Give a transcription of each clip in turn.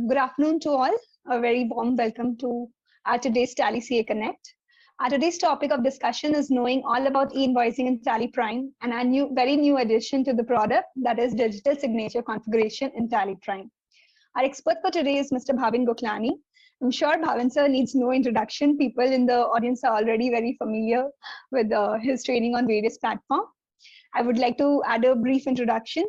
Good afternoon to all. A very warm welcome to our today's Tally CA Connect. Our today's topic of discussion is knowing all about e-invoicing in Tally Prime and our very new addition to the product, that is digital signature configuration in Tally Prime. Our expert for today is Mr. Bhavin Goklani. I'm sure Bhavin sir needs no introduction. People in the audience are already very familiar with his training on various platforms. I would like to add a brief introduction.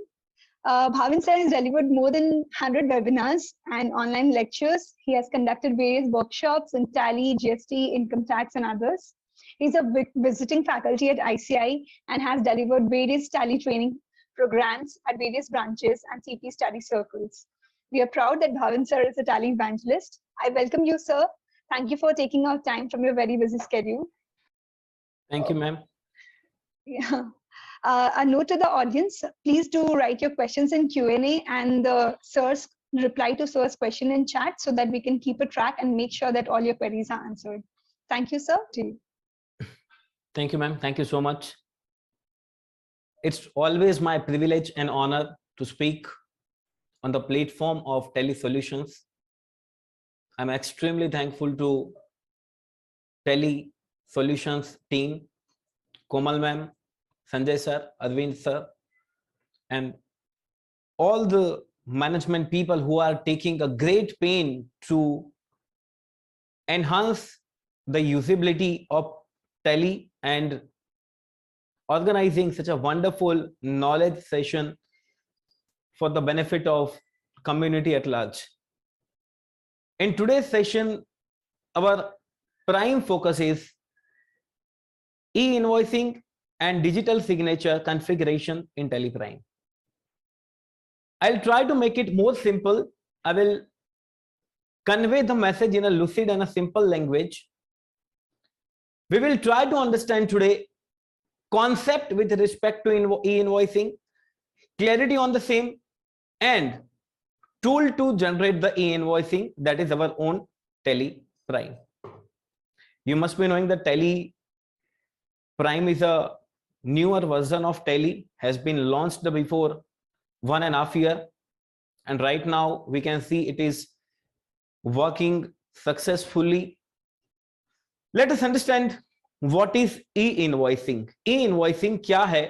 Bhavin sir has delivered more than 100 webinars and online lectures. He has conducted various workshops in Tally, GST, income tax, and others. He's a visiting faculty at ICI and has delivered various Tally training programs at various branches and CP study circles. We are proud that Bhavin sir is a Tally evangelist. I welcome you, sir. Thank you for taking out time from your very busy schedule. Thank you, ma'am. Yeah. A note to the audience, please do write your questions in Q&A and sir's reply to sir's question in chat so that we can keep a track and make sure that all your queries are answered. Thank you, sir. Thank you, ma'am. Thank you so much. It's always my privilege and honor to speak on the platform of Tally Solutions. I'm extremely thankful to Tally Solutions team, Komal ma'am, Sanjay sir, Arvind sir, and all the management people who are taking a great pain to enhance the usability of Tally and organizing such a wonderful knowledge session for the benefit of community at large. In today's session, our prime focus is e-invoicing and digital signature configuration in Tally Prime. I'll try to make it more simple. I will convey the message in a lucid and a simple language. We will try to understand today concept with respect to e-invoicing, clarity on the same, and tool to generate the e-invoicing, that is our own Tally Prime. You must be knowing that Tally Prime is a newer version of Tally, has been launched before 1.5 years, and right now we can see it is working successfully. Let us understand what is e-invoicing. E-invoicing क्या है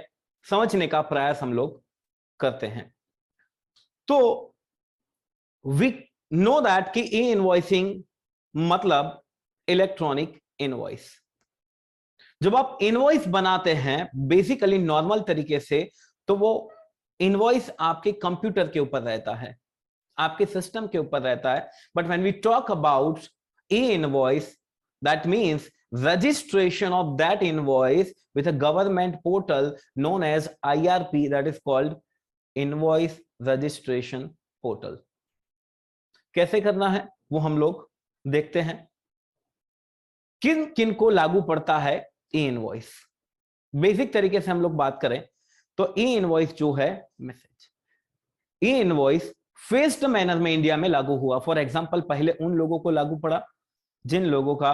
समझने का प्रयास हम लोग करते हैं. तो we know that कि e-invoicing मतलब इलेक्ट्रॉनिक इनवॉइस. जब आप इनवॉइस बनाते हैं बेसिकली नॉर्मल तरीके से, तो वो इनवॉइस आपके कंप्यूटर के ऊपर रहता है, आपके सिस्टम के ऊपर रहता है. But when we talk about e-invoice, that means registration of that invoice with a government portal known as IRP, that is called invoice registration portal. कैसे करना है वो हम लोग देखते हैं. किन किन को लागू पड़ता है ई इनवॉइस. बेसिक तरीके से हम लोग बात करें तो ई इनवॉइस जो है मैसेज, ई इनवॉइस फेस्ड मैनर में इंडिया में लागू हुआ. फॉर एग्जांपल पहले उन लोगों को लागू पड़ा जिन लोगों का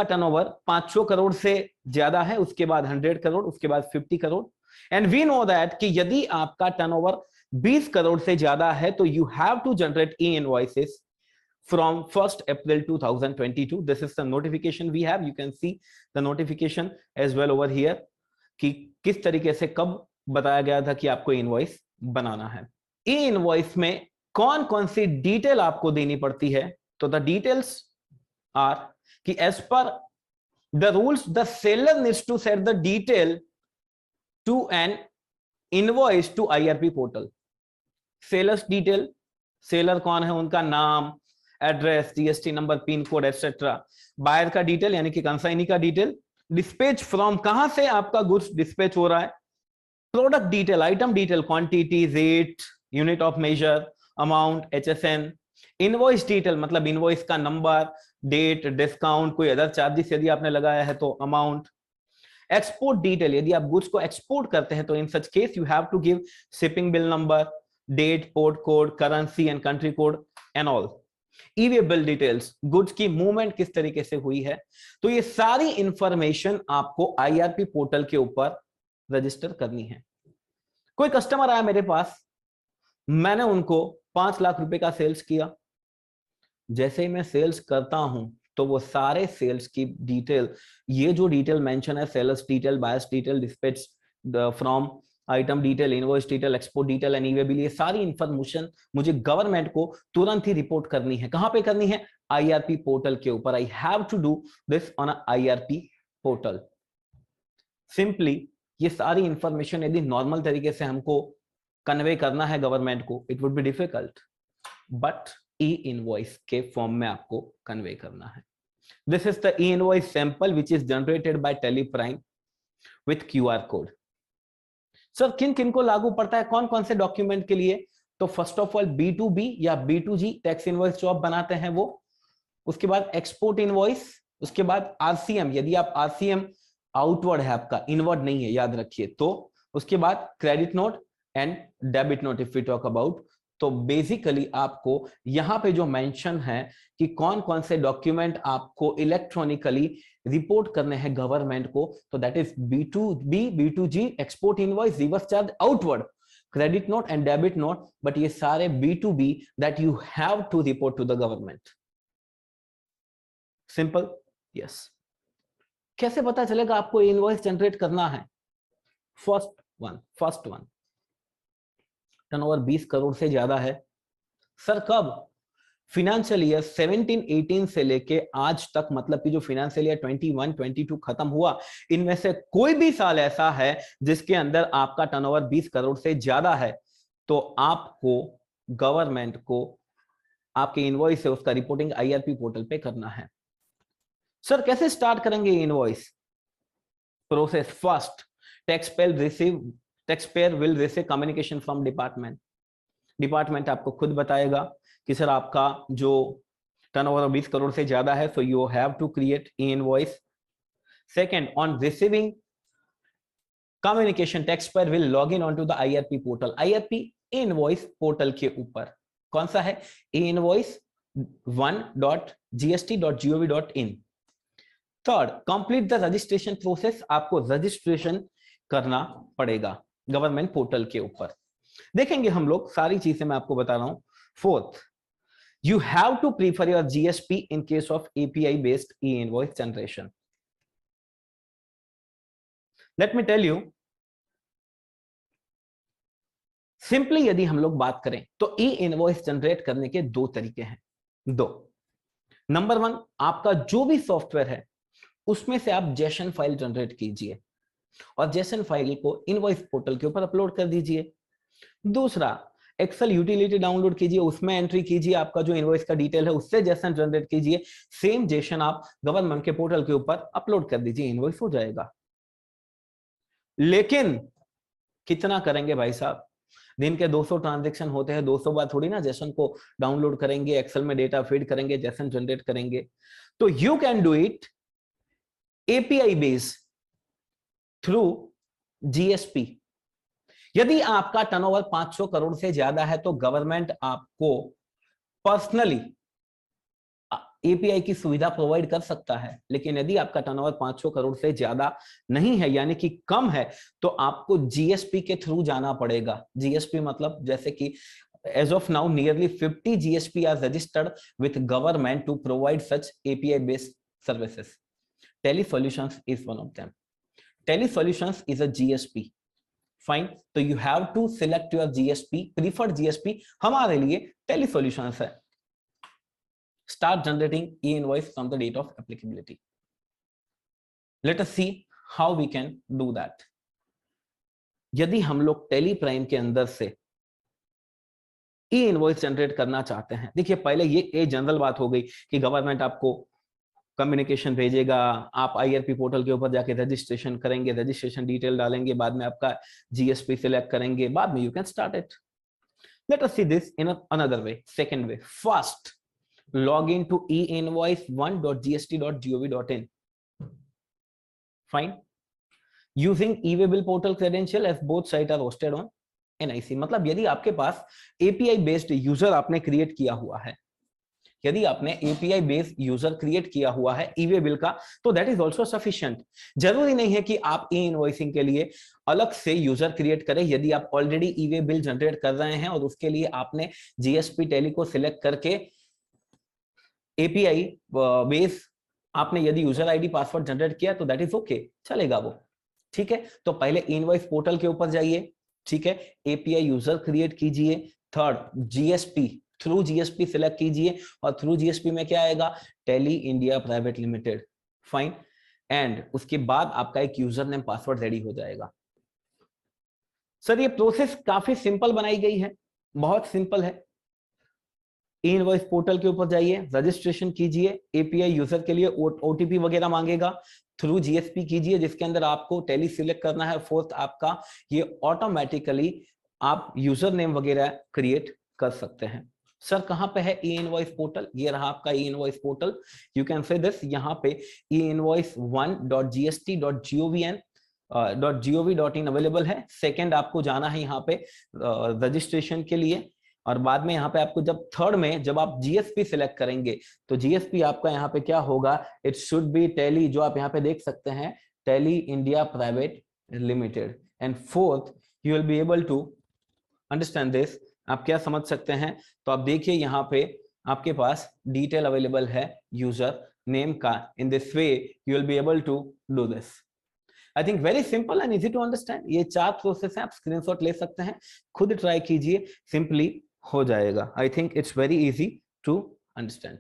टर्नओवर 500 करोड़ से ज्यादा है, उसके बाद 100 करोड़, उसके बाद 50 crore. And we know that कि यदि आपका टर्नओवर 20 करोड़ से ज्यादा है तो you have to generate e invoices from 1st April 2022. This is the notification we have. You can see the notification as well over here कि किस तरीके से कब बताया गया था कि आपको इनवॉइस बनाना है. ई इनवॉइस में कौन कौन सी डिटेल आपको देनी पड़ती है. तो द डिटेल्स आर कि as per the rules the seller needs to set the detail to an invoice to IRP portal. Sellers detail, seller कौन है, उनका नाम, address, GST number, pin code etcetera. Buyer का डिटेल यानी कि consignee का detail, dispatch from, कहां से आपका गुड्स डिस्पैच हो रहा है, product detail, item detail, quantity, rate, unit of measure, amount, HSN, invoice detail मतलब इनवॉइस का नंबर, डेट, डिस्काउंट, कोई अदर चार्जेस यदि आपने लगाया है तो अमाउंट. एक्सपोर्ट डिटेल, यदि आप गुड्स को एक्सपोर्ट करते हैं तो in such case you have to give shipping bill number, date, port code, currency and country code and all. E-way bill details, goods की मूवमेंट किस तरीके से हुई है. तो ये सारी इंफॉर्मेशन आपको IRP पोर्टल के ऊपर रजिस्टर करनी है. कोई कस्टमर आया मेरे पास, मैंने उनको 5 लाख रुपए का सेल्स किया। जैसे ही मैं सेल्स करता हूं तो वो सारे सेल्स की डिटेल, ये जो डिटेल मेंशन है, sales detail, buyers detail, dispatch from, item detail, invoice detail, export detail and e-way bill, ये सारी इंफॉर्मेशन मुझे गवर्नमेंट को तुरंत ही रिपोर्ट करनी है। कहां पे करनी है? आईआरपी पोर्टल के ऊपर। I have to do this on IRP portal. Simply ये सारी इंफॉर्मेशन यदि नॉर्मल तरीके से हमको कन्वे करना है गवर्नमेंट को, it would be difficult, but E invoice के फॉर्म में आपको कन्वे करना है। This is the E invoice sample which is generated by Teleprime with QR code. Sir किन किन को लागू पड़ता है, कौन कौन से डॉक्यूमेंट के लिए? तो फर्स्ट ऑफ ऑल B2B या B2G टैक्स इनवॉइस जो आप बनाते हैं वो, उसके बाद एक्सपोर्ट इनवॉइस, उसके बाद RCM, यदि आप RCM आउटवर्ड है आपका, इनवर्ड नहीं है, याद रखिए, तो उसके बाद credit note and debit note if we talk about. तो बेसिकली आपको यहां पे जो मेंशन है कि कौन कौन से डॉक्यूमेंट आपको इलेक्ट्रॉनिकली रिपोर्ट करने हैं गवर्नमेंट को, तो that is B2B, B2G, export invoice, reverse charge, outward, credit note and debit note. But ये सारे B2B that you have to report to the government. Simple? Yes. कैसे पता चलेगा आपको इनवॉइस जनरेट करना है? फर्स्ट वन, टर्नओवर 20 करोड़ से ज्यादा है। सर कब? फाइनेंशियल ईयर 17-18 से लेके आज तक, मतलब कि जो फाइनेंशियल ईयर 21-22 खत्म हुआ, इनमें से कोई भी साल ऐसा है जिसके अंदर आपका टर्नओवर 20 करोड़ से ज्यादा है, तो आपको गवर्नमेंट को आपके इनवॉइस से उसका रिपोर्टिंग आईआरपी पोर्टल पे करना है। सर कैसे स्टार्ट करेंगे invoice process? First, taxpayer will receive communication from department आपको खुद बताएगा कि सर आपका जो टर्नओवर 20 करोड़ से ज्यादा है, so you have to create invoice. Second, on receiving communication, taxpayer will log in on to the IRP portal, IRP invoice portal के ऊपर। कौन सा है? invoice1.gst.gov.in। Third, complete the registration process, आपको रजिस्ट्रेशन करना पड़ेगा गवर्नमेंट पोर्टल के ऊपर। देखेंगे हम लोग, सारी चीजें मैं आपको बता रहा हूं। Fourth, you have to prefer your GSP in case of API based e-invoice generation. Let me tell you, simply यदि हम लोग बात करें तो ई-इनवॉइस जनरेट करने के दो तरीके हैं। नंबर वन, आपका जो भी सॉफ्टवेयर है उसमें से आप जेसन फाइल जनरेट कीजिए और जेसन फाइल को इनवॉइस पोर्टल के ऊपर अपलोड कर दीजिए। दूसरा, एक्सेल यूटिलिटी डाउनलोड कीजिए, उसमें एंट्री कीजिए आपका जो इनवॉइस का डिटेल है, उससे जेसन जनरेट कीजिए, सेम जेसन आप गवर्नमेंट के पोर्टल के ऊपर अपलोड कर दीजिए, इनवॉइस हो जाएगा। लेकिन कितना करेंगे भाई साहब? दिन के 200 ट्रांजैक्शन होते हैं, 200 बार थोड़ी ना जेसन को डाउनलोड करेंगे, एक्सेल में डेटा फीड करेंगे, जेसन जनरेट करेंगे। तो you can do it API based through GSP. यदि आपका टर्नओवर 500 करोड़ से ज्यादा है तो गवर्नमेंट आपको पर्सनली एपीआई की सुविधा प्रोवाइड कर सकता है। लेकिन यदि आपका टर्नओवर 500 करोड़ से ज्यादा नहीं है, यानी कि कम है, तो आपको जीएसपी के थ्रू जाना पड़ेगा। जीएसपी मतलब जैसे कि as of now nearly 50 GSP are registered with government to provide such API based services. TeleSolutions is one of them. TeleSolutions is a GSP. Fine, so you have to select your GSP, preferred GSP हमारे लिए TeleSolutions है। Start generating e-invoice from the date of applicability. Let us see how we can do that. यदि हम लोग Teleprime के अंदर से ई invoice generate करना चाहते हैं, देखिए पहले ये जनरल बात हो गई कि गवर्नमेंट आपको कम्युनिकेशन भेजेगा, आप आईआरपी पोर्टल के ऊपर जाके रजिस्ट्रेशन करेंगे, रजिस्ट्रेशन डिटेल डालेंगे, बाद में आपका जीएसपी सिलेक्ट करेंगे, बाद में you can start it. Late us see this in another way. Second way, first log in to einvoice1.gst.gov.in. fine, using e-way bill portal credential as both sites are hosted on NIC। मतलब यदि आपके पास API based user आपने create किया हुआ है, यदि आपने API based user create किया हुआ है ई वे बिल का, तो दैट इज ऑल्सो सफिशिएंट। जरूरी नहीं है कि आप ई इनवॉइसिंग के लिए अलग से यूजर क्रिएट करें। यदि आप already E way bill generate कर रहे हैं और उसके लिए आपने जीएसपी टैली को सिलेक्ट करके एपीआई बेस आपने यदि यूजर आईडी पासवर्ड जनरेट किया, तो दैट इज ओके, चलेगा वो। ठीक है, तो पहले इनवॉइस पोर्टल के ऊपर जाइए। ठीक है, एपीआई यूजर क्रिएट कीजिए। Third, GSP, through GSP select कीजिए और थ्रू जीएसपी में क्या आएगा, tally India private limited. Fine, and उसके बाद आपका एक यूजर नेम पासवर्ड रेडी हो जाएगा। सर ये प्रोसेस काफी सिंपल बनाई गई है, बहुत सिंपल है। इनवॉइस पोर्टल के ऊपर जाइए, रजिस्ट्रेशन कीजिए, एपीआई यूजर के लिए ओटीपी वगैरह मांगेगा, थ्रू जीएसपी कीजिए जिसके अंदर आपको टैली सिलेक्ट करना है। फोर्थ, आपका ये ऑटोमेटिकली आप यूजर नेम वगैरह क्रिएट कर सकते हैं। सर कहां पे है ई इनवॉइस पोर्टल? ये रहा आपका ई invoice portal. You can say this, यहाँ पे e-invoice1.gst.gov.in अवेलेबल है। सेकेंड, आपको जाना है यहाँ पे रजिस्ट्रेशन के लिए, और बाद में यहाँ पे आपको जब थर्ड में जब आप जीएसपी सिलेक्ट करेंगे तो जीएसपी आपका यहाँ पे क्या होगा, इट शुड बी टैली, जो आप यहाँ पे देख सकते हैं, Tally India private limited. And fourth, you will be able to understand this. आप क्या समझ सकते हैं, तो आप देखिए यहाँ पे आपके पास डिटेल अवेलेबल है यूजर नेम का। In this way you will be able to do this. I think very simple and easy to understand. ये 4 प्रोसेस हैं, आप स्क्रीनशॉट ले सकते हैं, खुद ट्राई कीजिए, सिंपली हो जाएगा। I think it's very easy to understand.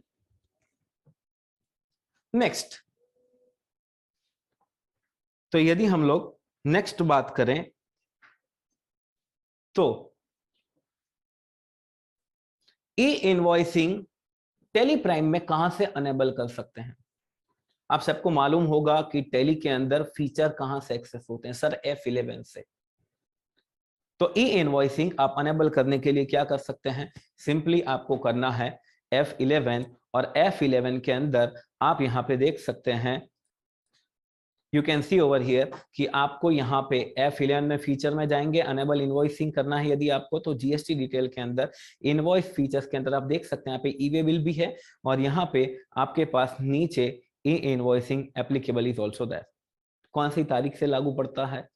Next, तो यदि हम लोग नेक्स्ट बात करें तो ई इनवॉइसिंग टैली प्राइम में कहां से अनेबल कर सकते हैं। आप सबको मालूम होगा कि टैली के अंदर फीचर कहां से एक्सेस होते हैं, सर F11 से। तो ई इनवॉइसिंग आप अनेबल करने के लिए क्या कर सकते हैं, सिंपली आपको करना है F11, और F11 के अंदर आप यहां पे देख सकते हैं, you can C over here कि आपको यहाँ पे F11 में फीचर में जाएंगे, अनेबल इनवॉइसिंग करना है यदि आपको, तो जीएसटी डिटेल के अंदर इनवॉइस फीचर्स के अंदर आप देख सकते हैं यहाँ पे ई वे बिल भी है, और यहाँ पे आपके पास नीचे e invoicing applicable is also that. कौन सी तारीख से लागू पड़ता है,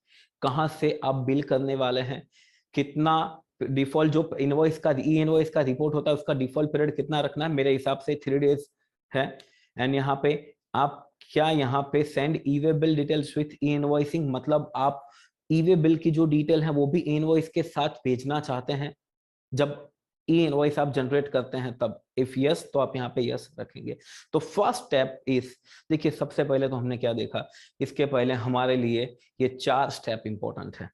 कहां से आप बिल करने वाले हैं, कितना डिफॉल्ट जो इनवॉइस का ई इनवॉइस का रिपोर्ट होता है उसका डिफॉल्ट पीरियड कितना रखना है, मेरे हिसाब से 3 डेज है। एंड यहाँ पे आप क्या यहाँ पे send e way bill details with E invoicing, मतलब आप ई वे बिल की जो डिटेल है वो भी ई इनवॉइस के साथ भेजना चाहते हैं जब ई इनवॉइस आप जनरेट करते हैं तब। इफ यस तो आप यहाँ पे यस रखेंगे। तो फर्स्ट स्टेप इज, देखिए सबसे पहले तो हमने क्या देखा, इसके पहले हमारे लिए ये 4 स्टेप इंपॉर्टेंट है।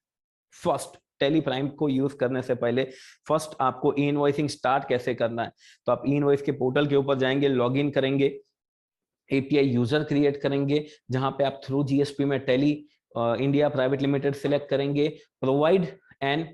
फर्स्ट, टैली प्राइम को यूज करने से पहले फर्स्ट आपको ई इनवॉइसिंग स्टार्ट कैसे करना है, तो आप ई इनवॉइस के पोर्टल के ऊपर जाएंगे, लॉग इन करेंगे, एपीआई यूजर क्रिएट करेंगे, जहां पे आप थ्रू जीएसपी में Tally India private Limited select करेंगे, provide and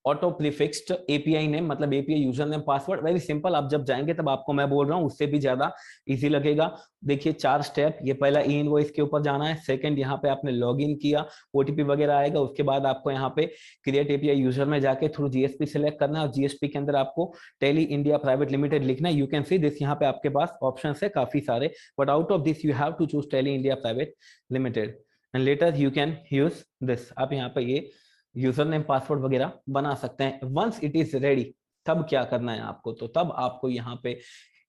auto prefixed API name, मतलब API user name password. Very simple, आप जब जाएंगे तब आपको मैं बोल रहा हूं उससे भी ज्यादा इजी लगेगा। देखिए 4 स्टेप, ये पहला ई इनवॉइस के ऊपर जाना है, सेकंड यहाँ पे आपने लॉग इन किया, ओटीपी वगैरह आएगा, उसके बाद आपको यहाँ पे क्रिएट एपीआई यूजर में जाके थ्रू जीएसपी सिलेक्ट करना है, और जीएसपी के अंदर आपको टैली इंडिया प्राइवेट लिमिटेड लिखना है। यू कैन सी दिस, यहाँ पे आपके पास ऑप्शन है काफी सारे, but out of this you have to choose Tally India private limited, and later you can use this. आप यहाँ पे ये यूजर नेम पासवर्ड वगैरह बना सकते हैं। वंस इट इज रेडी, तब क्या करना है आपको, तो तब आपको यहाँ पे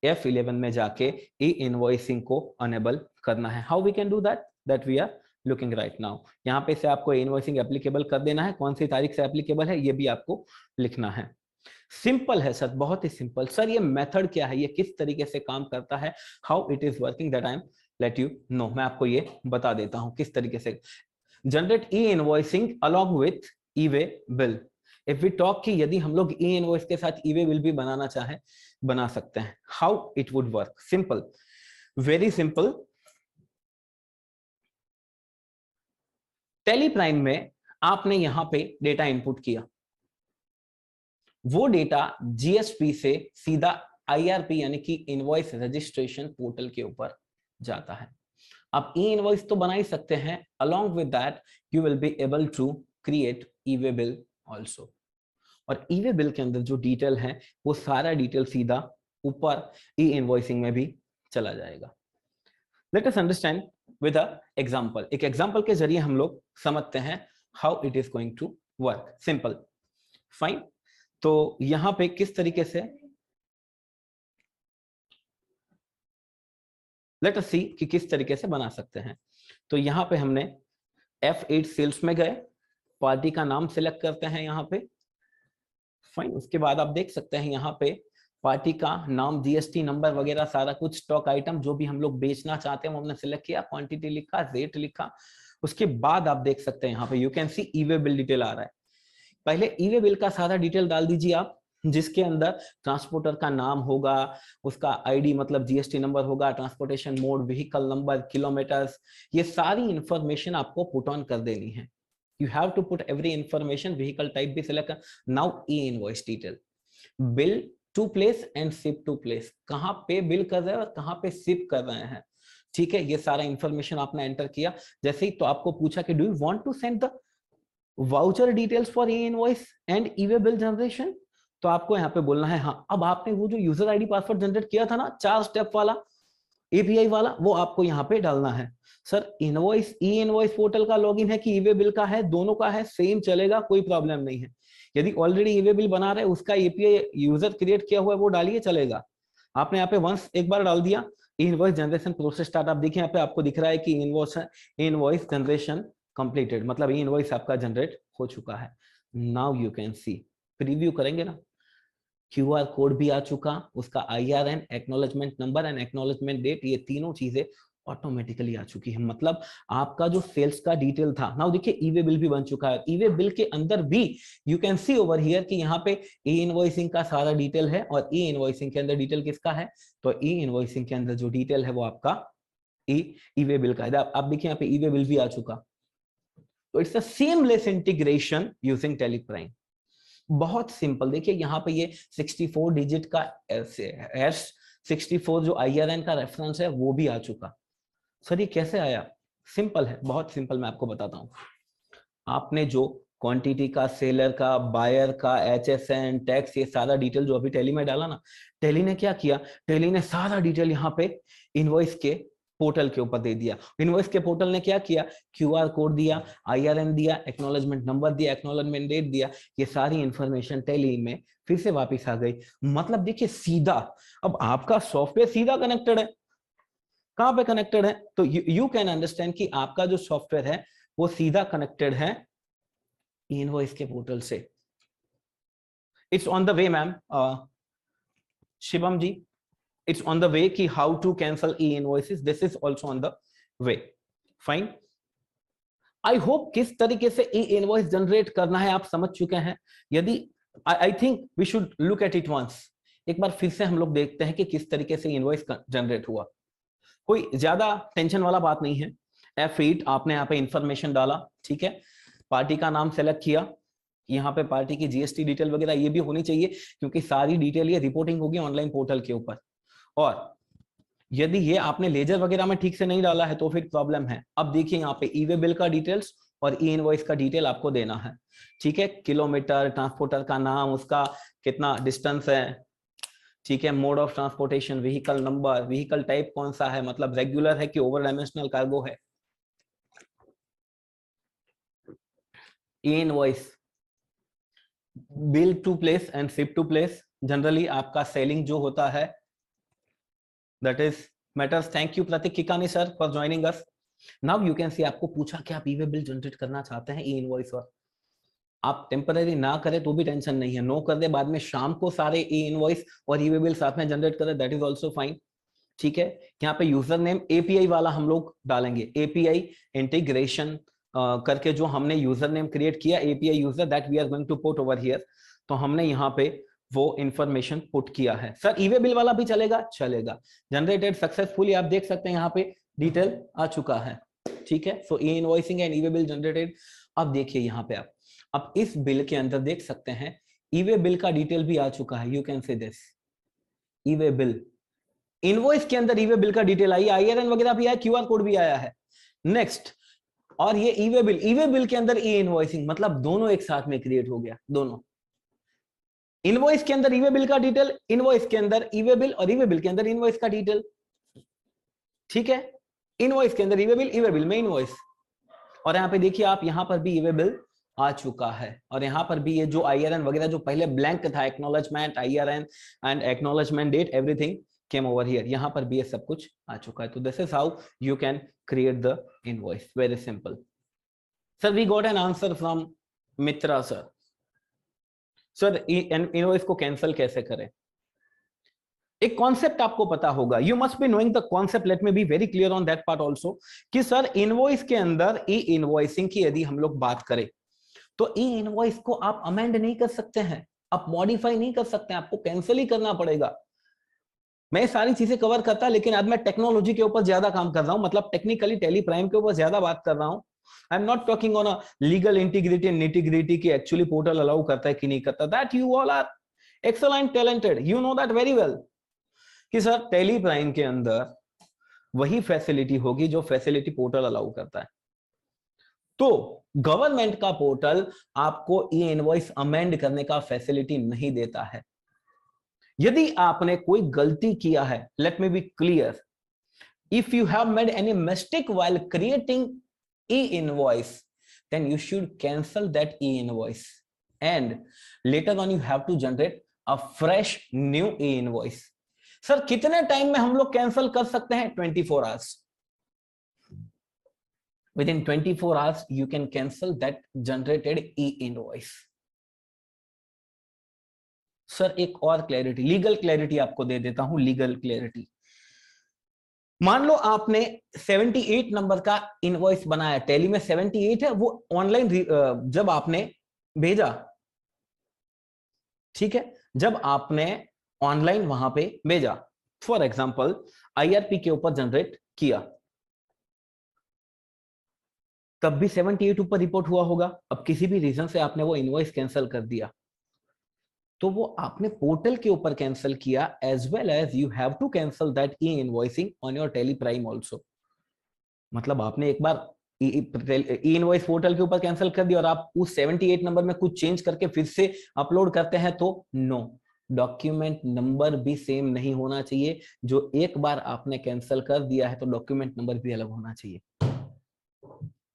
F11 में जाके ई इनवॉइसिंग को अनेबल करना है। How we can do that we are looking right now. यहाँ पे से आपको इनवॉइसिंग एप्लीकेबल कर देना है, कौन सी तारीख से एप्लीकेबल है ये भी आपको लिखना है। सिंपल है सर, बहुत ही सिंपल। सर ये मेथड क्या है, ये किस तरीके से काम करता है, how it is working, that I am let you know. मैं आपको ये बता देता हूँ किस तरीके से। Generate e invoicing along with e way bill. If we talk कि यदि हम लोग ई इनवॉइस के साथ ई वे बिल भी बनाना चाहे, बना सकते हैं। How it would work, simple, very simple. Tally prime में आपने यहां पे डेटा इनपुट किया, वो डेटा जीएसपी से सीधा आईआरपी यानी कि इनवॉइस रजिस्ट्रेशन पोर्टल के ऊपर जाता है। आप ई इनवॉइस तो बना ही सकते हैं, along with that you will be able to create e-way bill also। और ई वे बिल के अंदर जो डिटेल है वो सारा डिटेल सीधा ऊपर ई इनवॉइसिंग में भी चला जाएगा। Let us understand with a example. एक एग्जांपल के जरिए हम लोग समझते हैं how it is going to work. Simple, fine. तो यहां पे किस तरीके से, लेट अस सी कि किस तरीके से बना सकते हैं। तो यहां पे हमने F8 सेल्स में गए, पार्टी का नाम सिलेक्ट करते हैं यहाँ पे, फाइन। उसके बाद आप देख सकते हैं यहाँ पे पार्टी का नाम, जीएसटी नंबर वगैरह सारा कुछ, स्टॉक आइटम जो भी हम लोग बेचना चाहते हैं वो हमने सिलेक्ट किया, क्वांटिटी लिखा, रेट लिखा। उसके बाद आप देख सकते हैं यहाँ पे you can see e way bill detail आ रहा है। पहले ई वे बिल का सारा डिटेल डाल दीजिए आप, जिसके अंदर ट्रांसपोर्टर का नाम होगा, उसका आईडी मतलब जीएसटी नंबर होगा, transportation mode, vehicle number, kilometres, ये सारी इंफॉर्मेशन आपको पुट ऑन कर देनी है। You have to put every information, vehicle type भी select। now e-invoice detail, bill to place and ship to place, कहां पे बिल कर रहे हैं और कहां पे शिप कर रहे हैं, ठीक है। ये सारा इंफॉर्मेशन आपने एंटर किया जैसे ही, तो आपको पूछा कि do you want to send the voucher details for e-invoice and e way bill generation, तो आपको यहाँ पे बोलना है हाँ। अब आपने वो जो यूजर आईडी पासवर्ड जनरेट किया था ना 4 स्टेप वाला एपीआई वाला, वो आपको यहाँ पे डालना है। सर इनवॉइस ई इनवॉइस पोर्टल का लॉगिन है कि ई वे बिल का है, दोनों का है, सेम चलेगा, कोई प्रॉब्लम नहीं है। यदि ऑलरेडी ई वे बिल बना रहे उसका एपीआई यूजर क्रिएट किया हुआ है वो डालिए, चलेगा। आपने यहाँ पे वंस एक बार डाल दिया, इनवॉइस जनरेशन प्रोसेस स्टार्ट। आप देखिए यहाँ पे आपको दिख रहा है कि इनवॉइस जनरेशन कंप्लीटेड, मतलब ई इनवॉइस आपका जनरेट हो चुका है। Now you can see, preview करेंगे ना, QR कोड भी आ चुका, उसका IRN, acknowledgement number and acknowledgement date, ये तीनों चीजें ऑटोमेटिकली आ चुकी है। मतलब आपका जो सेल्स का डिटेल था, नाउ देखिए ई वे बिल भी बन चुका है। ई वे बिल के अंदर भी you can C over here कि यहाँ पे ई इनवॉइसिंग का सारा डिटेल है, और ई इनवॉइसिंग के अंदर डिटेल किसका है, तो ई इनवॉइसिंग के अंदर जो डिटेल है वो आपका ई वे बिल का है। आप देखिए यहाँ पे ई वे बिल भी आ चुका। तो it's a seamless integration using Teleprime. बहुत सिंपल, देखिए यहाँ पे ये 64 डिजिट का S64 जो IRN का रेफरेंस है वो भी आ चुका। सर ये कैसे आया? सिंपल है, बहुत सिंपल, मैं आपको बताता हूँ। आपने जो क्वांटिटी का, सेलर का, बायर का, HSN, टैक्स, ये सारा डिटेल जो अभी टैली में डाला ना, टैली ने क्या किया, टैली ने सारा डिटेल यहाँ पे इनवॉइस के पोर्टल के ऊपर दे दिया। इनवॉइस के पोर्टल ने क्या किया, QR कोड दिया, IRN दिया, एक्नॉलेजमेंट नंबर दिया, एक्नॉलेजमेंट डेट दिया, ये सारी इंफॉर्मेशन टैली में फिर से वापस आ गई। मतलब देखिए सीधा, अब आपका सॉफ्टवेयर सीधा कनेक्टेड है। कहां पे कनेक्टेड है, तो यू कैन अंडरस्टैंड कि आपका जो सॉफ्टवेयर है वो सीधा कनेक्टेड है इनवॉइस के पोर्टल से। It's on the way ma'am, Shivam ji, it's on the way ki how to cancel e-invoices, this is also on the way, fine। I hope किस तरीके से e-invoice जनरेट करना है आप समझ चुके हैं। यदि I think we should look at it once, एक बार फिर से हम लोग देखते हैं कि किस तरीके से इनवॉइस जनरेट हुआ। कोई ज्यादा टेंशन वाला बात नहीं है। F8 आपने यहाँ पे इंफॉर्मेशन डाला, ठीक है, पार्टी का नाम सेलेक्ट किया, यहाँ पे पार्टी की जीएसटी डिटेल वगैरह ये भी होनी चाहिए, क्योंकि सारी डिटेल ये रिपोर्टिंग होगी ऑनलाइन पोर्टल के ऊपर। और यदि ये आपने लेजर वगैरह में ठीक से नहीं डाला है तो फिर प्रॉब्लम है। अब देखिए यहाँ पे ई वे बिल का डिटेल्स और ई इनवॉइस का डिटेल आपको देना है, ठीक है। किलोमीटर, ट्रांसपोर्टर का नाम, उसका कितना डिस्टेंस है, ठीक है, mode of transportation, vehicle number, vehicle type कौन सा है, मतलब रेगुलर है कि ओवर डायमेंशनल कार्गो है, e invoice, bill to place and ship to place. Generally आपका सेलिंग जो होता है that is matters। thank you Pratik Kikani sir for joining us। now you can see आपको पूछा कि आप ई-वे बिल जनरेट करना चाहते हैं ई इनवॉइस, और आप टेम्पररी ना करें तो भी टेंशन नहीं है, नो कर दे, बाद में शाम को सारे ई इनवॉइस और ई-वे बिल साथ में जनरेट करें, दैट इज आल्सो फाइन, ठीक है। यहाँ पे यूजर नेम एपीआई वाला हम लोग डालेंगे, एपीआई इंटीग्रेशन करके जो हमने यूजर नेम क्रिएट किया, API user, that we are going to put over here. तो हमने यहाँ पे वो इंफॉर्मेशन पुट किया है। सर ई-वे बिल वाला भी चलेगा, चलेगा। जनरेटेड सक्सेसफुली, आप देख सकते हैं यहाँ पे डिटेल आ चुका है, ठीक है। So e invoicing and e-way bill generated. अब देखिए यहाँ पे आप, अब इस बिल के अंदर देख सकते हैं ई-वे बिल का डिटेल भी आ चुका है। You can say this e-way bill, invoice के अंदर ई-वे बिल का डिटेल आई, IRN वगैरह भी आया, QR कोड भी आया है। नेक्स्ट, और ये ई-वे बिल के अंदर ई इनवॉइसिंग, मतलब दोनों एक साथ में क्रिएट हो गया, दोनों। इनवॉइस के अंदर ईवे बिल का डिटेल, इनवॉइस के अंदर ईवे बिल, और ईवे बिल के अंदर इनवॉइस का डिटेल। ठीक है, इनवॉइस के अंदर ईवे बिल में इनवॉइस। और यहाँ पे देखिए आप, यहां पर भी ईवे बिल आ चुका है, और यहां पर भी ये जो IRN वगैरह जो पहले ब्लैंक था, acknowledgement, IRN and acknowledgement date, everything came over here, यहां पर भी ये सब कुछ आ चुका है। तो this is how you can create the invoice, very simple. Sir we got an answer from Mitra sir. Sir invoice को कैंसिल कैसे करें? एक कॉन्सेप्ट आपको पता होगा, you must be knowing the concept, let me be very clear on that part also, कि sir invoice के अंदर ई इनवॉइसिंग की यदि हम लोग बात करें तो ई इनवॉइस को आप अमेंड नहीं कर सकते हैं, आप मॉडिफाई नहीं कर सकते हैं, आपको कैंसिल ही करना पड़ेगा। मैं सारी चीजें कवर करता, लेकिन आज मैं टेक्नोलॉजी के ऊपर ज्यादा काम कर रहा हूं, मतलब टेक्निकली टेली प्राइम के ऊपर ज्यादा बात कर रहा हूं। I am not talking on a legal integrity and nitty gritty की एक्चुअली पोर्टल अलाउ करता है कि नहीं करता। That you all are excellent talented, you know that very well कि सर टेली प्राइम के अंदर वही फैसिलिटी होगी जो फैसिलिटी पोर्टल अलाउ करता है। तो गवर्नमेंट का पोर्टल आपको ई इनवॉइस अमेंड करने का फैसिलिटी नहीं देता है। यदि आपने कोई गलती किया है, let me be clear, if you have made any mistake while creating e invoice, then you should cancel that e-invoice and later on you have to generate a fresh new e-invoice. Sir कितने time में हम लोग cancel कर सकते हैं? 24 hours. Within 24 hours you can cancel that generated e-invoice. Sir एक और clarity, legal clarity आपको दे देता हूं, लीगल क्लैरिटी। मान लो आपने 78 नंबर का इनवॉइस बनाया, टैली में 78 है, वो ऑनलाइन जब आपने भेजा, ठीक है, जब आपने ऑनलाइन वहां पे भेजा, फॉर एग्जांपल IRP के ऊपर जनरेट किया, तब भी 78 ऊपर रिपोर्ट हुआ होगा। अब किसी भी रीजन से आपने वो इनवॉइस कैंसिल कर दिया, तो वो आपने पोर्टल के ऊपर कैंसिल किया, as well as you have to cancel that e invoicing on your Tally Prime also. मतलब आपने एक बार ई इनवॉइस पोर्टल के ऊपर कैंसिल कर दिया और आप उस 78 नंबर में कुछ चेंज करके फिर से अपलोड करते हैं, तो नो, डॉक्यूमेंट नंबर भी सेम नहीं होना चाहिए। जो एक बार आपने कैंसिल कर दिया है तो डॉक्यूमेंट नंबर भी अलग होना चाहिए।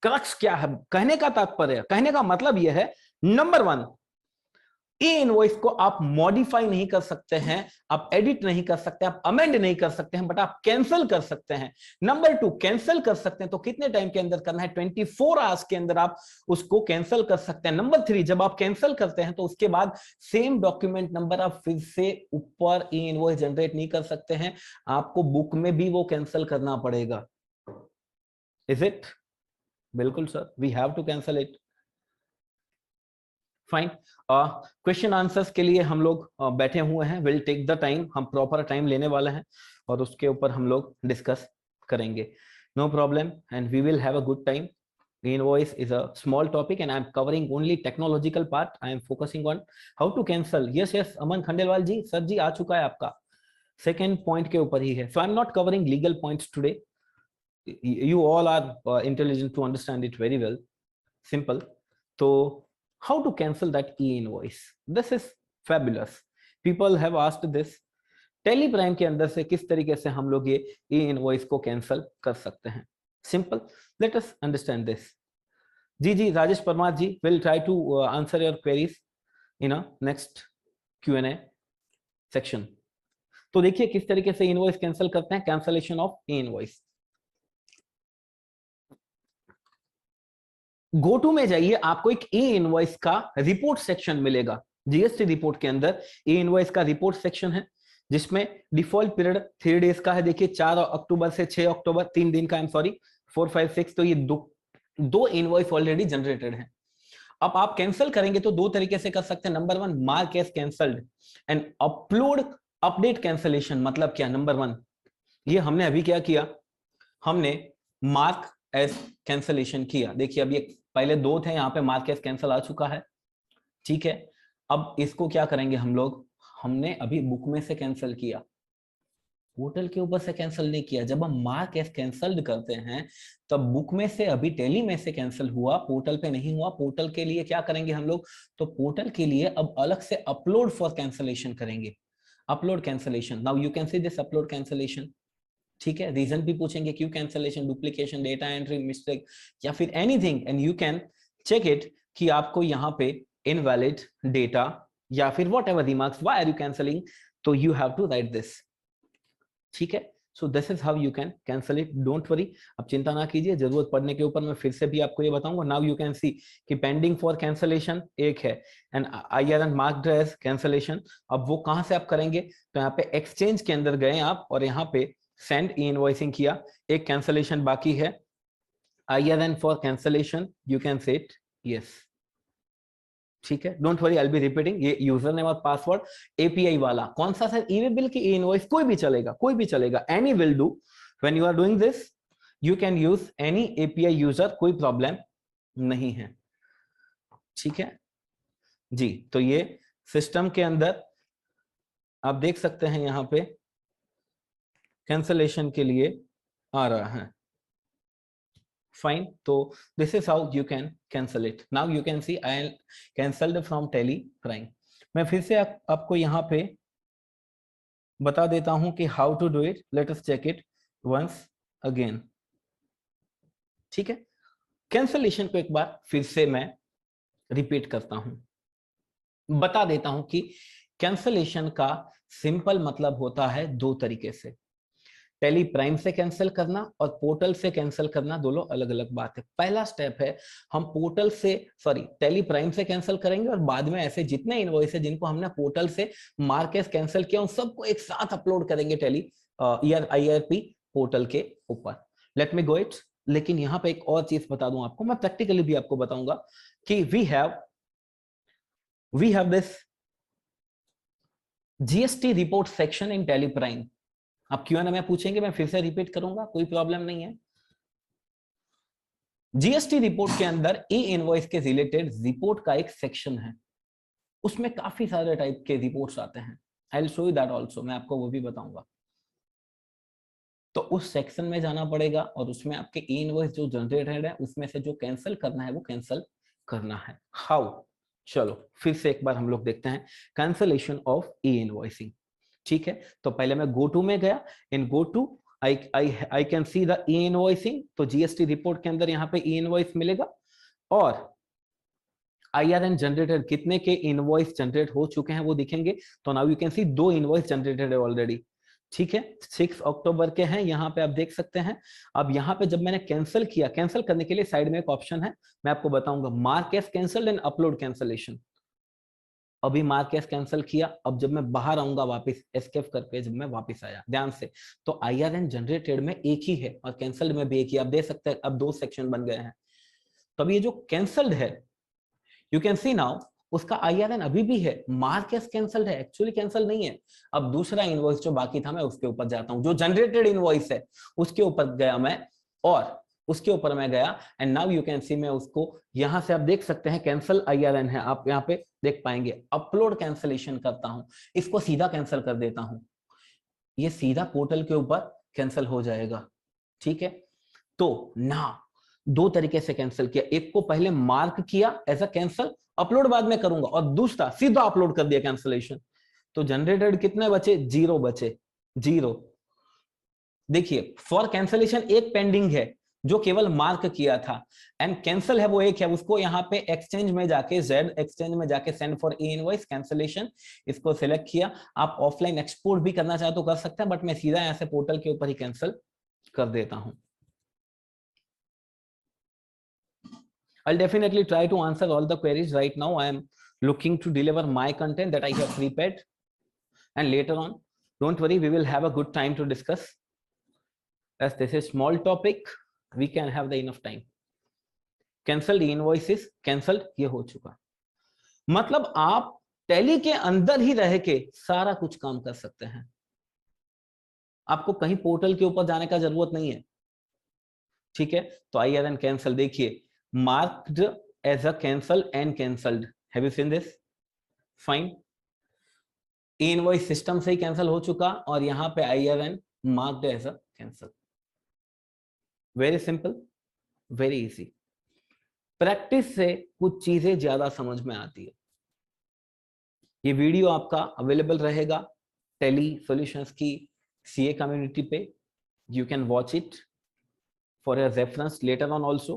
क्रक्स क्या है कहने का तात्पर्य, कहने का मतलब यह है, नंबर 1, ई इनवॉइस को आप मॉडिफाई नहीं कर सकते हैं, आप एडिट नहीं कर सकते, आप अमेंड नहीं कर सकते हैं, बट आप कैंसिल कर सकते हैं। नंबर 2, कैंसिल कर सकते हैं तो कितने टाइम के अंदर करना है? 24 आवर्स के अंदर आप उसको कैंसिल कर सकते हैं। नंबर 3, जब आप कैंसिल करते हैं तो उसके बाद सेम डॉक्यूमेंट नंबर आप फिर से ऊपर ई इनवॉइस जनरेट नहीं कर सकते हैं, आपको बुक में भी वो कैंसिल करना पड़ेगा। Is it? बिल्कुल sir, we have to cancel it. Fine, question answers के लिए हम लोग बैठे हुए हैं, विल टेक द टाइम, हम प्रॉपर टाइम लेने वाले हैं और उसके ऊपर हम लोग डिस्कस करेंगे, no problem, and we will have a good time. Invoice is a small topic and I am covering only technological part. I am focusing on how to cancel. Yes, yes, Aman Khandelwal ji, sir ji आ चुका है आपका, second point के ऊपर ही है। So I am not covering legal points today. You all are intelligent to understand it very well. Simple. So how to cancel that e-invoice? This is fabulous. People have asked this. Tele Prime के अंदर से किस तरीके से हम लोग ये e-invoice को कैंसिल कर सकते हैं? Simple. Let us understand this. Ji Rajesh Parmar ji will try to answer your queries in a next Q&A section. तो देखिए किस तरीके से इनवॉइस कैंसिल करते हैं, कैंसलेशन ऑफ e-invoice। गोटू में जाइए, आपको एक ई इनवॉइस का रिपोर्ट सेक्शन मिलेगा। जीएसटी रिपोर्ट के अंदर ई इनवॉइस का रिपोर्ट सेक्शन है, जिसमें डिफॉल्ट पीरियड 3 डेज का है। देखिए 4 अक्टूबर से 6 अक्टूबर, 3 दिन का, 4, 5, 6, तो ये दो इनवॉइस ऑलरेडी जनरेटेड है। अब आप कैंसिल करेंगे तो 2 तरीके से कर सकते हैं। Number 1, mark as cancelled and upload update cancellation. मतलब क्या? नंबर 1, ये हमने अभी क्या किया, हमने मार्क एज कैंसलेशन किया। देखिए अब ये पहले 2 थे, यहाँ पे मार्क एज कैंसल आ चुका है, ठीक है। अब इसको क्या करेंगे हम लोग, हमने अभी बुक में से कैंसिल किया, पोर्टल के ऊपर से कैंसिल नहीं किया। जब हम मार्क एज कैंसल्ड करते हैं तब बुक में से, अभी टैली में से कैंसिल हुआ, पोर्टल पे नहीं हुआ। पोर्टल के लिए क्या करेंगे हम लोग, तो पोर्टल के लिए अब अलग से अपलोड फॉर कैंसलेशन करेंगे, upload cancellation. Now you can see this upload cancellation, ठीक है। रीजन भी पूछेंगे, क्यों cancellation, duplication, data entry mistake या फिर anything, and you can check it कि आपको यहाँ पे इनवैलिड डेटा या फिर whatever remarks, why are you cancelling, तो you have to write this, ठीक है। So this is how you can cancel it, don't worry, अब चिंता ना कीजिए, जरूरत पड़ने के ऊपर मैं फिर से भी आपको ये बताऊंगा। नाउ यू कैन सी कि पेंडिंग फॉर कैंसलेशन एक है and IRN marked as cancellation. अब वो कहां से आप करेंगे, तो यहाँ पे एक्सचेंज के अंदर गए आप और यहाँ पे सेंड ई इनवॉइसिंग किया, एक कैंसलेशन बाकी है, IRN for cancellation, you can say it yes, ठीक है। Don't worry, I will be repeating, ये यूजर नेम और पासवर्ड एपीआई वाला कौन सा सर, ई वे बिल की ई इनवॉइस, कोई भी चलेगा, कोई भी चलेगा, any will do. When you are doing this you can use any API user, कोई प्रॉब्लम नहीं है, ठीक है जी। तो ये सिस्टम के अंदर आप देख सकते हैं यहाँ पे कैंसलेशन के लिए आ रहा है, fine. So this is how you can cancel it. Now you can see I cancelled from Tele Prime. मैं फिर से आपको यहाँ पे बता देता हूं कि how to do it. Let us check it once again. ठीक है, कैंसलेशन को एक बार फिर से मैं रिपीट करता हूं, बता देता हूं कि कैंसलेशन का सिंपल मतलब होता है दो तरीके से, टेली प्राइम से कैंसिल करना और पोर्टल से कैंसिल करना, दोनों अलग अलग बात है। पहला स्टेप है हम पोर्टल से टेली प्राइम से कैंसिल करेंगे और बाद में ऐसे जितने इनवॉइस है जिनको हमने पोर्टल से मार्क एज कैंसिल किया उन सबको एक साथ अपलोड करेंगे टेली IRP पोर्टल के ऊपर। Let me go it. लेकिन यहाँ पे एक और चीज बता दूं आपको, मैं प्रैक्टिकली भी आपको बताऊंगा कि we have this GST report section in Tally Prime. आप क्यों में पूछेंगे, मैं फिर से रिपीट करूंगा, कोई प्रॉब्लम नहीं है। जीएसटी रिपोर्ट के अंदर ई इनवॉइस के रिलेटेड रिपोर्ट का एक सेक्शन है, उसमें काफी सारे टाइप के रिपोर्ट्स आते हैं, I will show you that also, मैं आपको वो भी बताऊंगा। तो उस सेक्शन में जाना पड़ेगा और उसमें आपके ई इनवॉइस जो जनरेटेड है उसमें से जो कैंसिल करना है वो कैंसिल करना है। हाउ, चलो फिर से एक बार हम लोग देखते हैं कैंसिलेशन ऑफ ई इनवॉइसिंग, ठीक है। तो पहले मैं गो टू में गया, in go to I can see the e invoicing, तो जीएसटी रिपोर्ट के अंदर यहाँ पे ई इनवॉइस मिलेगा और IRN जनरेटेड कितने के इनवॉइस जनरेट हो चुके हैं वो दिखेंगे। तो नाउ यू कैन सी दो इनवॉइस जनरेटेड है ऑलरेडी, ठीक है, 6 अक्टूबर के हैं, यहाँ पे आप देख सकते हैं। अब यहाँ पे जब मैंने कैंसिल किया, कैंसिल करने के लिए साइड में एक ऑप्शन है, मैं आपको बताऊंगा, mark as cancelled and upload cancellation. अभी मार्क एज कैंसिल किया, अब जब मैं बाहर आऊंगा वापस एस्केप करके, जब मैं वापस आया ध्यान से, तो IRN जनरेटेड में एक ही है और कैंसिल्ड में भी एक ही, आप देख सकते हैं अब दो सेक्शन बन गए हैं। तब ये जो कैंसिल्ड है यू कैन सी नाउ उसका IRN अभी भी है, मार्क एज कैंसिल्ड है, एक्चुअली कैंसिल नहीं है। अब दूसरा इनवॉइस जो बाकी था मैं उसके ऊपर जाता हूं, जो जनरेटेड इनवॉइस है उसके ऊपर गया मैं और उसके ऊपर मैं गया एंड नाउ यू कैन सी मैं उसको यहां से आप देख सकते हैं कैंसिल IRN है, आप यहां पे देख पाएंगे। अपलोड कैंसिलेशन करता हूं, इसको सीधा कैंसिल कर देता हूं, ये सीधा पोर्टल के ऊपर कैंसिल हो जाएगा, ठीक है। तो ना दो तरीके से कैंसिल किया, एक को पहले मार्क किया एज अ कैंसिल, अपलोड बाद में करूंगा, और दूसरा सीधा अपलोड कर दिया कैंसिलेशन। तो जनरेटेड कितने बचे, 0 बचे, 0। देखिए फॉर कैंसिलेशन एक पेंडिंग है जो केवल मार्क किया था एंड कैंसिल है वो एक है, उसको यहाँ पे एक्सचेंज में जाके जेड एक्सचेंज में जाके send for E invoice cancellation, इसको सिलेक्ट किया। आप ऑफलाइन एक्सपोर्ट भी करना चाहे तो कर सकते हैं, बट मैं सीधा यहाँ से पोर्टल के ऊपर ही कैंसिल कर देता हूं। I'll definitely try to answer all the queries. Right now I am looking to deliver my content that I have prepared, and later on don't worry, we will have a good time to discuss, as this is small topic, we can have the enough time. Cancelled invoices, cancelled ये हो चुका, मतलब आप tally के अंदर ही रह के सारा कुछ काम कर सकते हैं, आपको कहीं पोर्टल के ऊपर जाने का जरूरत नहीं है, ठीक है। तो IRN कैंसल देखिए, marked as a cancel and cancelled, have you seen this? Fine. E invoice system से ही कैंसिल हो चुका और यहाँ पे IRN marked as a cancel. Very simple, very easy. Practice से कुछ चीजें ज्यादा समझ में आती है। ये वीडियो आपका अवेलेबल रहेगा टेली सॉल्यूशंस की CA कम्युनिटी पे। You can watch it for your reference later on also.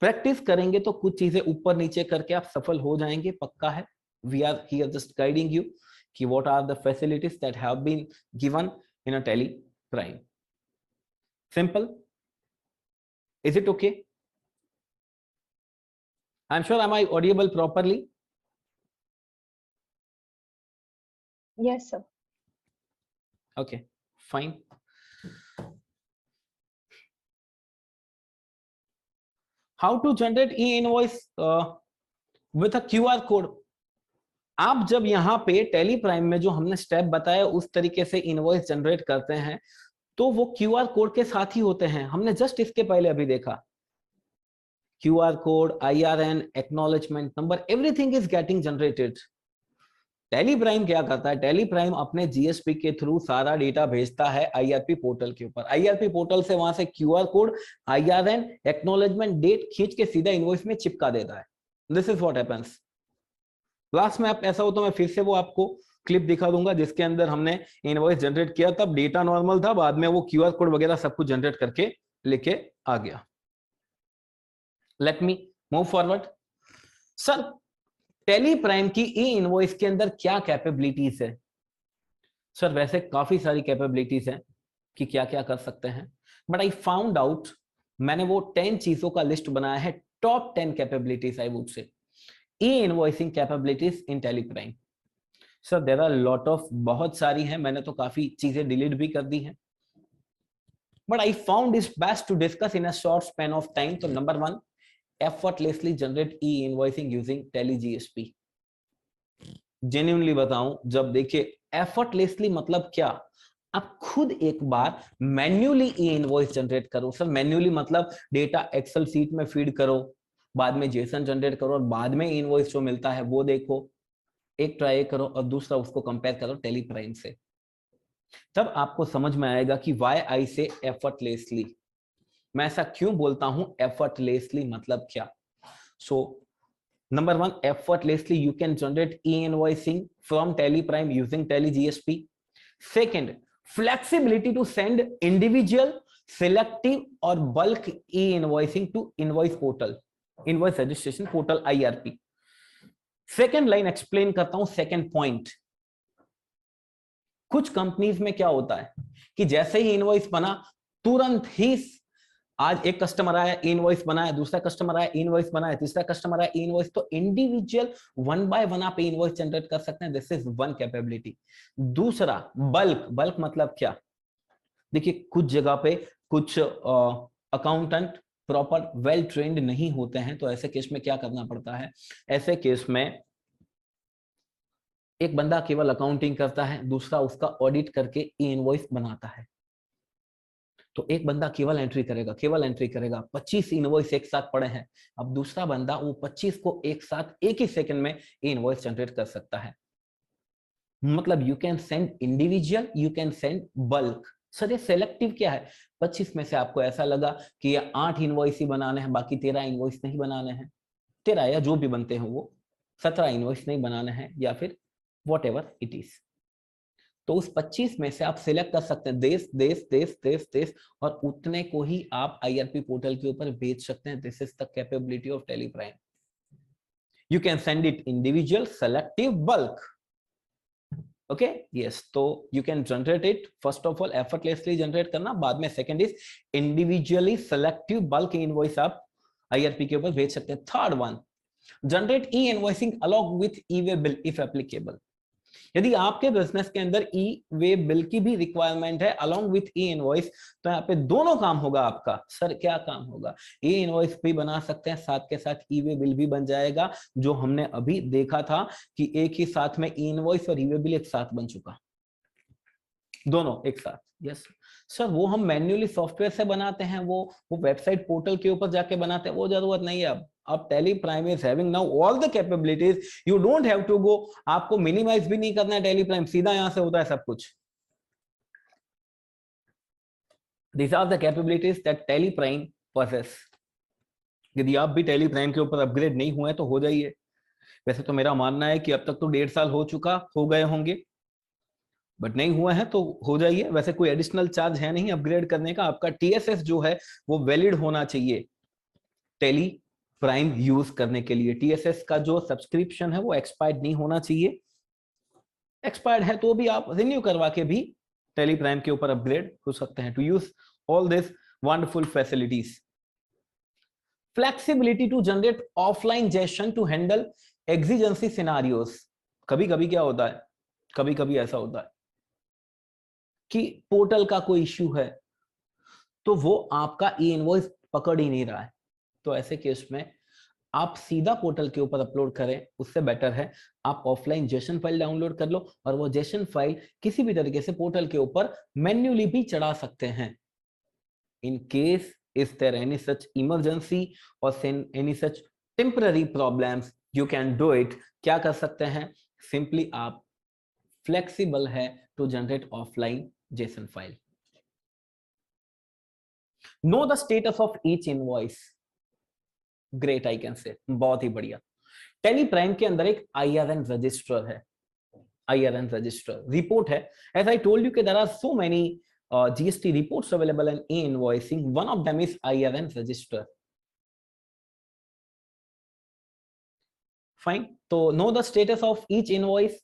Practice करेंगे तो कुछ चीजें ऊपर नीचे करके आप सफल हो जाएंगे, पक्का है। We are here just guiding you कि what are the facilities that have been given in a Tally Prime. Simple, is it okay? I am sure, am I audible properly? Yes, sir. Okay, fine. How to generate e-invoice with a QR code? आप जब यहाँ पे Tally Prime में जो हमने step बताया उस तरीके से इनवॉइस जनरेट करते हैं तो वो QR कोड के साथ ही होते हैं। हमने जस्ट इसके पहले अभी देखा QR code, IRN, acknowledgement number, everything is getting generated. Tally Prime क्या करता है? टेली प्राइम अपने GSP के थ्रू सारा डेटा भेजता है IRP पोर्टल के ऊपर। IRP पोर्टल से वहां से QR code, IRN, acknowledgement, date खींच के सीधा इनवॉइस में चिपका देता है। This is what happens. Last में आप ऐसा हो तो मैं फिर से वो आपको क्लिप दिखा दूंगा जिसके अंदर हमने इनवॉइस जनरेट किया, तब डेटा नॉर्मल था, बाद में वो QR कोड वगैरह सब कुछ जनरेट करके लेके आ गया। Let me move forward. Sir, Tally prime की ई इनवॉइस के अंदर क्या कैपेबिलिटीज है? सर वैसे काफी सारी कैपेबिलिटीज हैं कि क्या क्या कर सकते हैं, बट आई फाउंड आउट, मैंने वो 10 चीजों का लिस्ट बनाया है, top 10 capabilities I would say e invoicing capabilities in Tally Prime. Sir there are lot of, बहुत सारी हैं, मैंने तो काफी चीजें डिलीट भी कर दी हैं, but I found it's best to discuss in a short span of time. तो number 1, effortlessly generate e-invoicing using Tele GSP। Genuinely बताऊं, जब देखिए effortlessly मतलब क्या, आप खुद एक बार मैन्युअली ई इनवॉइस जनरेट करो। सर मैन्युअली मतलब डेटा एक्सेल सीट में फीड करो, बाद में जेसन जनरेट करो और बाद में इनवॉइस जो मिलता है वो देखो। एक ट्राई करो और दूसरा उसको कंपेयर करो टेली प्राइम से, तब आपको समझ में आएगा कि व्हाई आई से effortlessly। मैं ऐसा क्यों बोलता हूं effortlessly मतलब क्या? सो number 1, effortlessly you can generate e-invoicing from TelePrime using Tele GSP. Second, flexibility to send individual, selective or bulk e-invoicing to invoice portal, invoice registration portal IRP. Second line explain करता हूं, second point. कुछ companies में क्या होता है कि जैसे ही invoice बना तुरंत ही, आज एक कस्टमर आया इनवॉइस बनाया, दूसरा कस्टमर आया इनवॉइस बनाया, तीसरा कस्टमर आया इनवॉइस, तो इंडिविजुअल 1 बाय 1 आप इनवॉइस जनरेट कर सकते हैं। This is one capability. दूसरा बल्क, बल्क मतलब क्या? देखिए कुछ जगह पे कुछ अकाउंटेंट प्रॉपर वेल ट्रेंड नहीं होते हैं, तो ऐसे केस में क्या करना पड़ता है? ऐसे केस में एक बंदा केवल अकाउंटिंग करता है, दूसरा उसका ऑडिट करके ई इनवॉइस बनाता है। तो एक बंदा केवल एंट्री करेगा, केवल एंट्री करेगा, 25 इनवॉइस एक साथ पड़े हैं, अब दूसरा बंदा वो 25 को एक साथ एक ही सेकंड में इनवॉइस जनरेट कर सकता है। मतलब you can send individual, you can send bulk. Sir ये सेलेक्टिव क्या है? 25 में से आपको ऐसा लगा कि ये 8 इनवॉइस ही बनाने हैं, बाकी 13 इनवॉइस नहीं बनाने हैं, 13 या जो भी बनते हैं वो 17 इनवॉइस नहीं बनाने हैं, या फिर वॉट एवर इट इज। तो उस 25 में से आप सिलेक्ट कर सकते हैं देश देश देश देश देश, और उतने को ही आप IRP पोर्टल के ऊपर भेज सकते हैं। This is the capability of Tally Prime. You can send it individual, selective, bulk. Okay yes, तो you can generate it, first of all effortlessly generate करना, बाद में second is individually selective bulk invoice आप IRP के ऊपर भेज सकते हैं। Third one, generate e invoicing along with e-way bill if applicable. यदि आपके बिजनेस के अंदर ई-वे बिल की भी रिक्वायरमेंट है अलॉन्ग विथ ई इनवॉइस, तो यहाँ पे दोनों काम होगा आपका। सर क्या काम होगा? ई इनवॉइस भी बना सकते हैं, साथ के साथ ई-वे बिल भी बन जाएगा, जो हमने अभी देखा था कि एक ही साथ में ई इनवॉइस और ई-वे बिल एक साथ बन चुका, दोनों एक साथ। यस सर, वो हम मैन्युअली सॉफ्टवेयर से बनाते हैं, वो वेबसाइट पोर्टल के ऊपर जाके बनाते हैं, वो जरूरत नहीं है अब। अब Tally Prime is having now all the capabilities, you don't have to go, आपको मिनिमाइज भी नहीं करना है टेली प्राइम, सीधा यहां से होता है सब कुछ। These are the capabilities that Tally Prime possess. यदि आप भी टेली प्राइम के ऊपर अपग्रेड नहीं हुए तो हो जाइए। वैसे तो मेरा मानना है कि अब तक तो 1.5 साल हो गए होंगे, बट नहीं हुआ है तो हो जाइए। वैसे कोई एडिशनल चार्ज है नहीं अपग्रेड करने का, आपका टीएसएस जो है वो वैलिड होना चाहिए टेली प्राइम यूज करने के लिए। टीएसएस का जो सब्सक्रिप्शन है वो एक्सपायर्ड नहीं होना चाहिए, एक्सपायर्ड है तो भी आप रिन्यू करवा के भी टेली प्राइम के ऊपर अपग्रेड हो सकते हैं to use all this wonderful facilities. Flexibility to generate offline JSON to handle exigency scenarios. कभी कभी क्या होता है, कभी कभी ऐसा होता है कि पोर्टल का कोई इश्यू है तो वो आपका ई इनवॉइस पकड़ ही नहीं रहा है, तो ऐसे केस में आप सीधा पोर्टल के ऊपर अपलोड करें, उससे बेटर है आप ऑफलाइन जेसन फाइल डाउनलोड कर लो और वो जेसन फाइल किसी भी तरीके से पोर्टल के ऊपर मैन्युअली भी चढ़ा सकते हैं। In case is there any such emergency or any such temporary problems, you can do it। क्या कर सकते हैं, simply आप flexible है to generate offline JSON file। know the status of each invoice, great I can say, बहुत ही बढ़िया। Tele Prime के अंदर एक IRN रजिस्टर है, IRN रजिस्टर रिपोर्ट है। as I told you कि there are so many GST reports available in e-invoicing. One of them is IRN register. Fine. तो know the status of each invoice.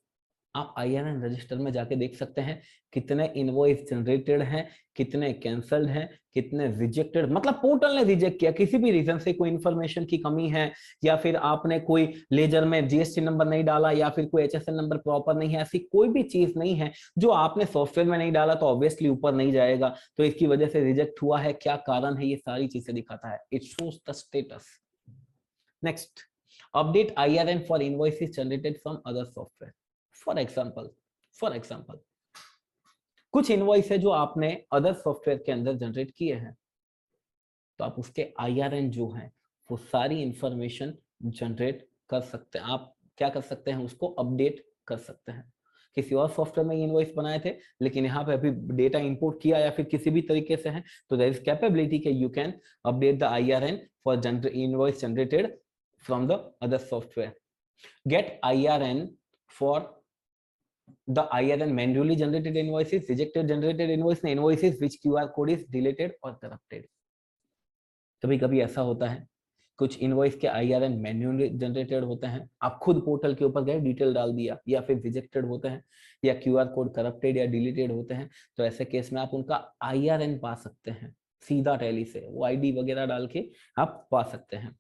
आप IRN register में जाके देख सकते हैं कितने इनवॉइस जनरेटेड हैं, कितने कैंसल्ड हैं, कितने रिजेक्टेड, मतलब पोर्टल ने रिजेक्ट किया किसी भी रीजन से, कोई इंफॉर्मेशन की कमी है या फिर आपने कोई लेजर में जीएसटी नंबर नहीं डाला या फिर कोई HSN नंबर प्रॉपर नहीं है, ऐसी कोई भी चीज नहीं है जो आपने सॉफ्टवेयर में नहीं डाला तो ऑब्वियसली ऊपर नहीं जाएगा, तो इसकी वजह से रिजेक्ट हुआ है, क्या कारण है, ये सारी चीजें दिखाता है। It shows the status. Next, update IRN for invoices generated from other software. For example कुछ इनवॉइस है जो आपने अदर सॉफ्टवेयर के अंदर जनरेट किए हैं, तो आप उसके IRN जो है वो सारी इंफॉर्मेशन जनरेट कर सकते हैं। आप क्या कर सकते हैं, उसको अपडेट कर सकते हैं। किसी और सॉफ्टवेयर में इनवॉइस बनाए थे लेकिन यहाँ पे अभी डेटा इंपोर्ट किया या फिर किसी भी तरीके से है, तो देयर इज कैपेबिलिटी कि you can update the IRN for invoice generated from the other software. Get IRN for the IRN manually generated invoices, rejected generated invoices which QR code is deleted or corrupted। कभी कभी ऐसा होता है कुछ invoice के IRN manually generated होते हैं, आप खुद पोर्टल के ऊपर गए डिटेल डाल दिया, या फिर रिजेक्टेड होते हैं या QR कोड करप्टेड या डिलीटेड होते हैं, तो ऐसे केस में आप उनका IRN पा सकते हैं सीधा टैली से, वो ID वगैरह डाल के आप पा सकते हैं।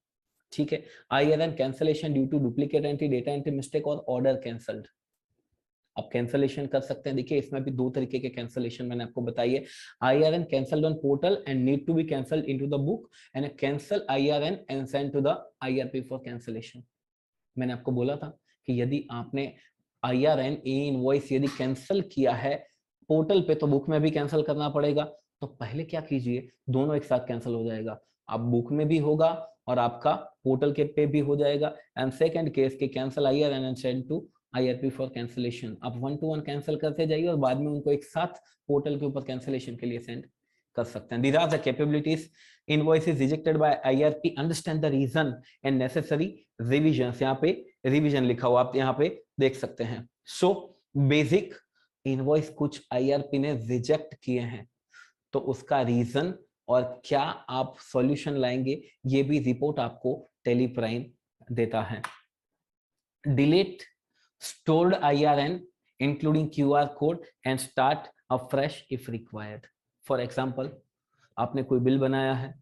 ठीक है। IRN cancellation due to duplicate entry, data entry mistake और ऑर्डर कैंसल्ड, आप कैंसलेशन कर सकते हैं। देखिए इसमें भी दो तरीके के कैंसलेशन मैंने आपको बताई है। IRN cancelled on portal and need to be cancelled into the book, and cancel IRN and send to the IRP for cancellation. मैंने आपको बोला था कि यदि आपने IRN इनवॉइस यदि कैंसिल किया है पोर्टल पे तो बुक में भी कैंसिल करना पड़ेगा, तो पहले क्या कीजिए, दोनों एक साथ कैंसिल हो जाएगा, आप बुक में भी होगा और आपका पोर्टल के पे भी हो जाएगा। एंड सेकंड केस के cancel IRN and send to IRP for cancellation, आप 1 to 1 कैंसिल करते जाइए और बाद में उनको एक साथ पोर्टल के ऊपर कैंसिलेशन के लिए सेंड कर सकते हैं। These are the capabilities। Invoices rejected by IRP, understand the reason and necessary revisions। यहाँ पे रिवीजन लिखा हुआ आप यहाँ पे देख सकते हैं। सो बेसिक इनवॉइस कुछ IRP ने रिजेक्ट किए हैं तो उसका रीजन और क्या आप सॉल्यूशन लाएंगे, ये भी रिपोर्ट आपको टेली प्राइम देता है। Delete stored IRN including QR code and start afresh if required। For example, आपने कोई बिल बनाया है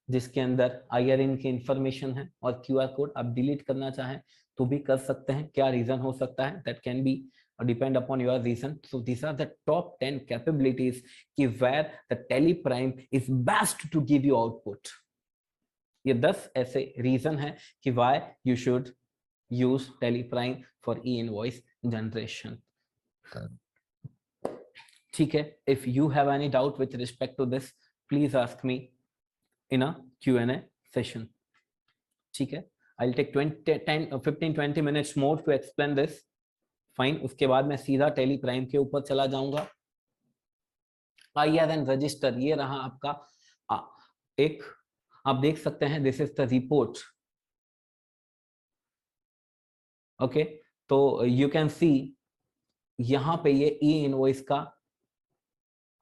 जिसके अंदर IRN की इंफॉर्मेशन है और QR कोड आप डिलीट करना चाहें तो भी कर सकते हैं। क्या रीजन हो सकता है, that can be depend upon your reason। So these are the top 10 capabilities कि where the TelePrime is best to give you output। ये 10 ऐसे रीजन है कि why you should use TelePrime for e-invoice generation। ठीक है। If you have any doubt with respect to this, please ask me in a Q&A session। ठीक है, I'll take 15-20 minutes more to explain this. Fine, उसके बाद मैं सीधा tele Prime के ऊपर चला जाऊंगा. IRN रजिस्टर, ये रहा आपका एक, आप देख सकते हैं, this is the report. Okay, तो यू कैन सी यहां पे ये ई इनवॉइस का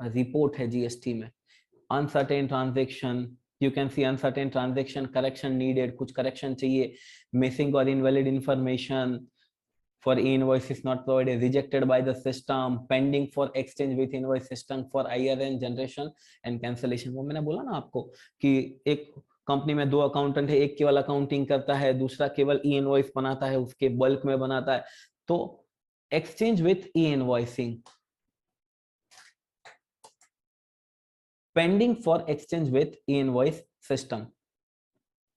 रिपोर्ट है जीएसटी में. Uncertain transaction, you can C uncertain transaction, correction needed, कुछ करेक्शन चाहिए, मिसिंग और invalid information for e-invoice is not provided, rejected by the system, pending for exchange with invoice system for IRN generation and cancellation. वो मैंने बोला ना आपको कि एक कंपनी में दो अकाउंटेंट है, एक केवल अकाउंटिंग करता है, दूसरा केवल ई इनवॉइस बनाता है, उसके बल्क में बनाता है. तो exchange with E invoicing, pending for exchange with E invoice system,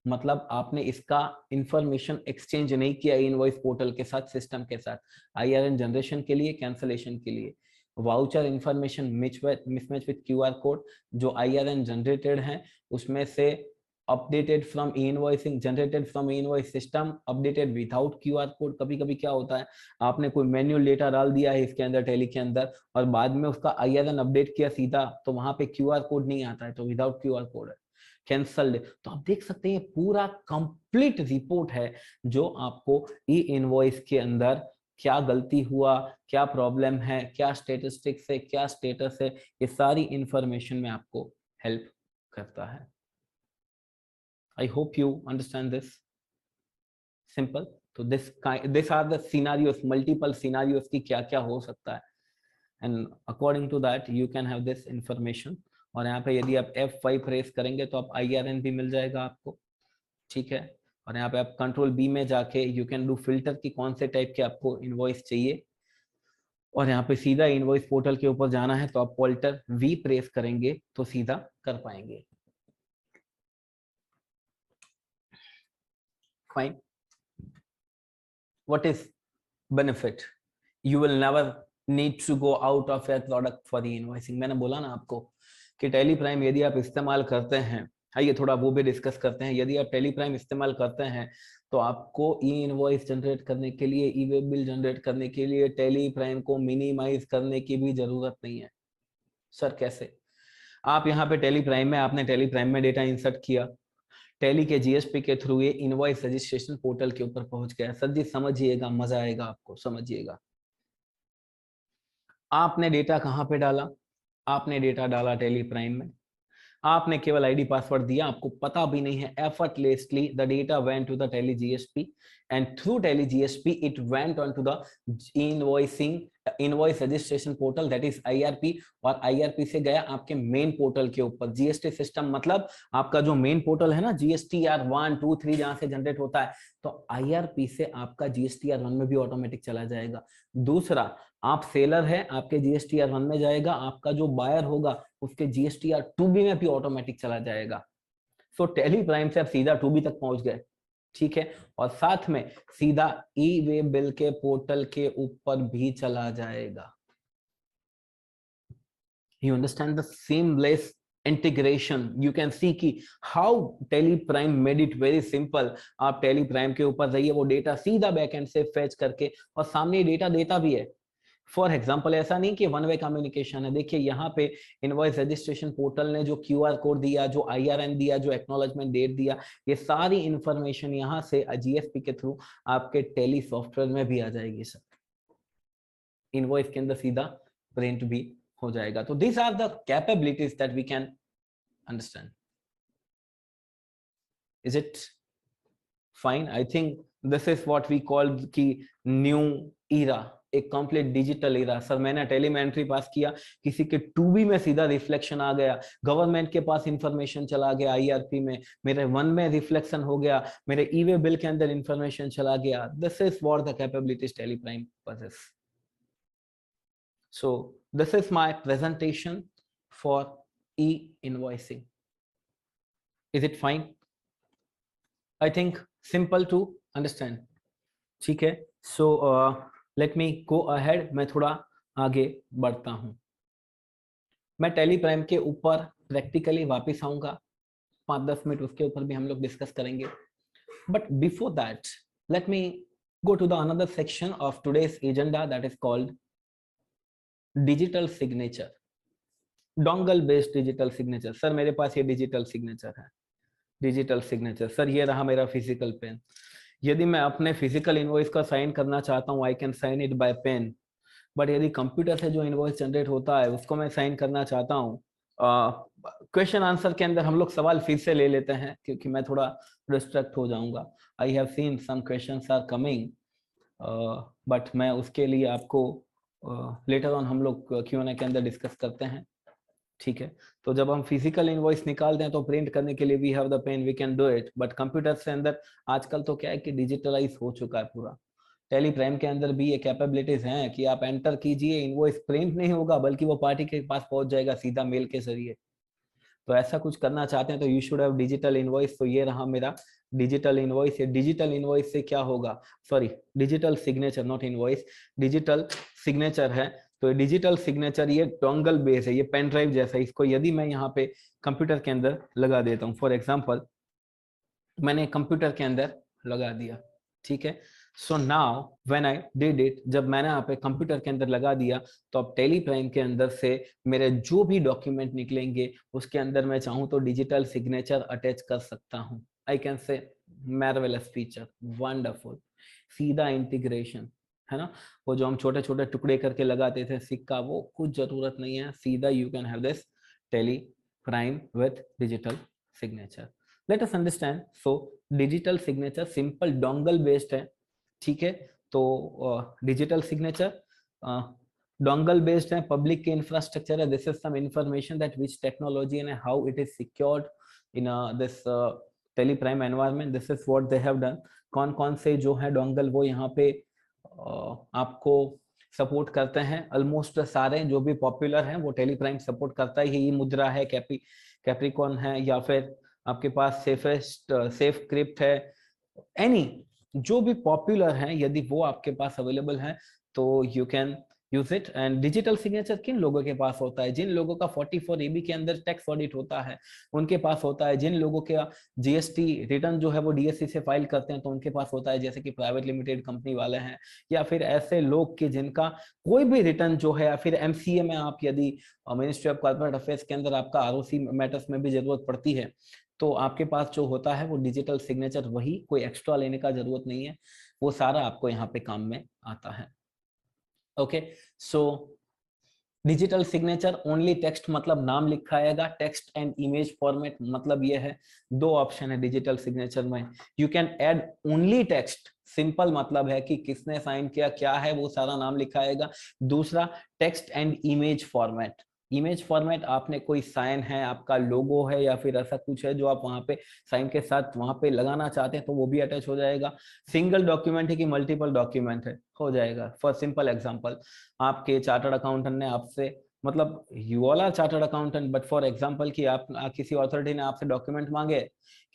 मतलब आपने इसका इंफॉर्मेशन एक्सचेंज नहीं किया इनवॉइस पोर्टल के साथ, सिस्टम के साथ, आईआरएन जनरेशन के लिए, कैंसलेशन के लिए. Voucher information mismatch with QR code, जो आईआरएन जनरेटेड है उसमें से updated from invoicing, generated from invoice system, updated without QR code. कभी कभी क्या होता है, आपने कोई मैन्युअल डेटा डाल दिया है इसके अंदर, टैली के अंदर, और बाद में उसका आईआरएन अपडेट किया सीधा, तो वहां पे क्यूआर कोड नहीं आता है, तो विदाउट क्यूआर कोड है, कैंसल्ड. तो आप देख सकते हैं पूरा कंप्लीट रिपोर्ट है जो आपको ई इनवॉइस के अंदर क्या गलती हुआ, क्या प्रॉब्लम है, क्या स्टेटिस्टिक्स है, क्या स्टेटस है, ये सारी इंफॉर्मेशन में आपको हेल्प करता है. I hope you understand this. Simple. तो this are the scenarios, multiple scenarios की क्या क्या हो सकता है, and according to that you can have this information. और यहाँ पे यदि आप F5 प्रेस करेंगे तो आप IRN भी मिल जाएगा आपको, ठीक है. और यहाँ पे आप कंट्रोल B में जाके यू कैन डू फिल्टर की कौन से टाइप के आपको इनवॉइस चाहिए, और यहाँ पे सीधा इनवॉइस पोर्टल के ऊपर जाना है तो आप ऑल्टर V प्रेस करेंगे तो सीधा कर पाएंगे. Fine. What is benefit? You will never need to go out of your product for the invoicing. मैंने बोला ना आपको कि टेली प्राइम यदि आप इस्तेमाल करते हैं, आइए थोड़ा वो भी डिस्कस करते हैं. यदि आप टेली प्राइम इस्तेमाल करते हैं तो आपको ई इनवॉइस जनरेट करने के लिए, ई वेब बिल जनरेट करने के लिए टेली प्राइम को मिनिमाइज करने की भी जरूरत नहीं है. सर कैसे? आप यहाँ पे टेली प्राइम में, आपने टेली प्राइम में डेटा इंसर्ट किया, टेली के जीएसपी के थ्रू ये इनवॉइस रजिस्ट्रेशन पोर्टल के ऊपर पहुंच गया. सर जी समझिएगा, मजा आएगा आपको, समझिएगा. आपने डेटा कहाँ पे डाला? आपने डेटा डाला टेली प्राइम में, आपने केवल आईडी पासवर्ड दिया, आपको पता भी नहीं है. Effortlessly the data went to the Tally GSP and through Tally GSP it went on to the invoice registration portal, that is IRP. और आईआरपी से गया आपके मेन पोर्टल के ऊपर. जीएसटी सिस्टम मतलब आपका जो मेन पोर्टल है ना, जीएसटीआर 1, 2, 3 जहां से जनरेट होता है, तो आईआरपी से आपका जीएसटीआर 1 में भी ऑटोमेटिक चला जाएगा. दूसरा, आप सेलर है, आपके जीएसटीआर 1 में जाएगा, आपका जो बायर होगा उसके जीएसटीआर 2B में भी ऑटोमेटिक चला जाएगा. सो टेली प्राइम से आप सीधा 2B तक पहुंच गए, ठीक है. और साथ में सीधा ई वे बिल के पोर्टल के ऊपर भी चला जाएगा. You understand the seamless integration. You can see कि how TelePrime made it very simple. आप TelePrime के ऊपर जाइए, वो डेटा सीधा बैकएंड से फेच करके और सामने डेटा देता भी है. फॉर एग्जाम्पल ऐसा नहीं कि वन वे कम्युनिकेशन है. देखिए यहाँ पे इनवॉइस रजिस्ट्रेशन पोर्टल ने जो क्यूआर कोड दिया, जो आईआरएन दिया, जो एक्नॉलेजमेंट डेट दिया, ये सारी इंफॉर्मेशन यहाँ से जीएसपी के थ्रू आपके टेली सॉफ्टवेयर में भी आ जाएगी. सर इनवॉइस के अंदर सीधा प्रिंट भी हो जाएगा. तो this are the capabilities that we can understand. Is it fine? I think this is what we call की न्यू ईरा, एक कंप्लीट डिजिटल एरा. सर मैंने टेली में एंट्री पास किया, किसी के 2B में सीधा रिफ्लेक्शन आ गया, गवर्नमेंट के पास इंफॉर्मेशन चला गया आईआरपी में, मेरे 1 में रिफ्लेक्शन हो गया, मेरे ई वे बिल के अंदर इंफॉर्मेशन चला गया. This is what the capabilities Tally Prime possess. So this is my presentation for e-invoicing. Is it fine? I think simple to understand. ठीक है. So let me go ahead. मैं थोड़ा आगे बढ़ता हूं. मैं टेली प्राइम के ऊपर प्रैक्टिकली वापस आऊंगा 5-10 मिनट, उसके ऊपर भी हम लोग डिस्कस करेंगे. But before that, let me go to the another section of today's agenda, that is called digital signature. Dongle based digital signature. Sir मेरे पास ये डिजिटल सिग्नेचर है. डिजिटल सिग्नेचर सर ये रहा मेरा फिजिकल पेन. यदि मैं अपने फिजिकल इनवॉइस का साइन करना चाहता हूँ, I can sign it by pen. But यदि कंप्यूटर से जो इनवॉइस जनरेट होता है उसको मैं साइन करना चाहता हूँ, क्वेश्चन आंसर के अंदर हम लोग सवाल फिर से ले लेते हैं क्योंकि मैं थोड़ा डिस्ट्रैक्ट हो जाऊंगा. I have seen some questions are coming, but मैं उसके लिए आपको लेटर ऑन हम लोग Q&A के अंदर डिस्कस करते हैं. ठीक है, तो जब हम फिजिकल इनवॉइस निकालते हैं तो प्रिंट करने के लिए we have the pen, we can do it. But computer से अंदर आजकल तो क्या है कि डिजिटलाइज हो चुका है पूरा. टेली प्राइम के अंदर भी ये कैपेबिलिटीज हैं कि आप एंटर कीजिए, इनवॉइस प्रिंट नहीं होगा बल्कि वो पार्टी के पास पहुंच जाएगा सीधा मेल के जरिए. तो ऐसा कुछ करना चाहते हैं तो you should have digital invoice. तो ये रहा मेरा डिजिटल इनवॉइस. ये डिजिटल इनवॉइस से क्या होगा, sorry digital signature not invoice, digital signature है. तो डिजिटल सिग्नेचर ये डोंगल बेस है, ये पेन ड्राइव जैसा. इसको यदि मैं यहाँ पे कंप्यूटर के अंदर लगा देता हूँ, फॉर एग्जाम्पल मैंने कंप्यूटर के अंदर लगा दिया. ठीक है, so now when I did it, जब मैंने यहाँ पे कंप्यूटर के अंदर लगा दिया तो अब टेली प्राइम के अंदर से मेरे जो भी डॉक्यूमेंट निकलेंगे उसके अंदर मैं चाहूँ तो डिजिटल सिग्नेचर अटैच कर सकता हूँ. I can say marvellous feature, wonderful, सीधा इंटीग्रेशन है ना. वो जो हम छोटे छोटे टुकड़े करके लगाते थे सिक्का, वो कुछ जरूरत नहीं है, सीधा you can have this Tally Prime with digital signature. Let us understand. So digital signature simple dongle based है. ठीक है, तो डिजिटल सिग्नेचर डोंगल बेस्ड है, पब्लिक के इंफ्रास्ट्रक्चर है. This is some information that which technology and how it is secured in this Tally Prime environment. This is what they have done. कौन कौन से जो है डोंगल वो यहाँ पे आपको सपोर्ट करते हैं. ऑलमोस्ट सारे जो भी पॉपुलर हैं वो टेली प्राइम सपोर्ट करता ही. ये मुद्रा है, कैप्रिकॉन है, या फिर आपके पास सेफेस्ट सेफ क्रिप्ट है, एनी जो भी पॉपुलर हैं यदि वो आपके पास अवेलेबल है तो you can use it. And digital signature किन लोगों के पास होता है, जिन लोगों का 44 AB के अंदर टैक्स ऑडिट होता है उनके पास होता है. जिन लोगों के GST रिटर्न जो है वो DSC से फाइल करते हैं तो उनके पास होता है, जैसे कि प्राइवेट लिमिटेड कंपनी वाले हैं, या फिर ऐसे लोग कि जिनका कोई भी रिटर्न जो है, या फिर MCA में आप यदि मिनिस्ट्री ऑफ कॉर्पोरेट अफेयर्स के अंदर आपका ROC मैटर्स में भी जरूरत पड़ती है तो आपके पास जो होता है वो डिजिटल सिग्नेचर, वही, कोई एक्स्ट्रा लेने का जरूरत नहीं है, वो सारा आपको यहाँ पे काम में आता है. ओके, सो डिजिटल सिग्नेचर ओनली टेक्स्ट मतलब नाम लिखाएगा. टेक्स्ट एंड इमेज फॉर्मेट मतलब ये है, दो ऑप्शन है डिजिटल सिग्नेचर में. You can add only text, simple मतलब है कि किसने साइन किया, क्या है, वो सारा नाम लिखाएगा. दूसरा text and image format. Image format आपने कोई साइन है, आपका लोगो है, या फिर ऐसा कुछ है जो आप वहां पे साइन के साथ वहां पे लगाना चाहते हैं तो वो भी अटैच हो जाएगा. सिंगल डॉक्यूमेंट है कि मल्टीपल डॉक्यूमेंट है, हो जाएगा. फॉर सिंपल एग्जांपल, आपके चार्टर्ड अकाउंटेंट ने आपसे, मतलब you all are chartered accountant, but for example कि आप किसी अथॉरिटी ने आपसे डॉक्यूमेंट मांगे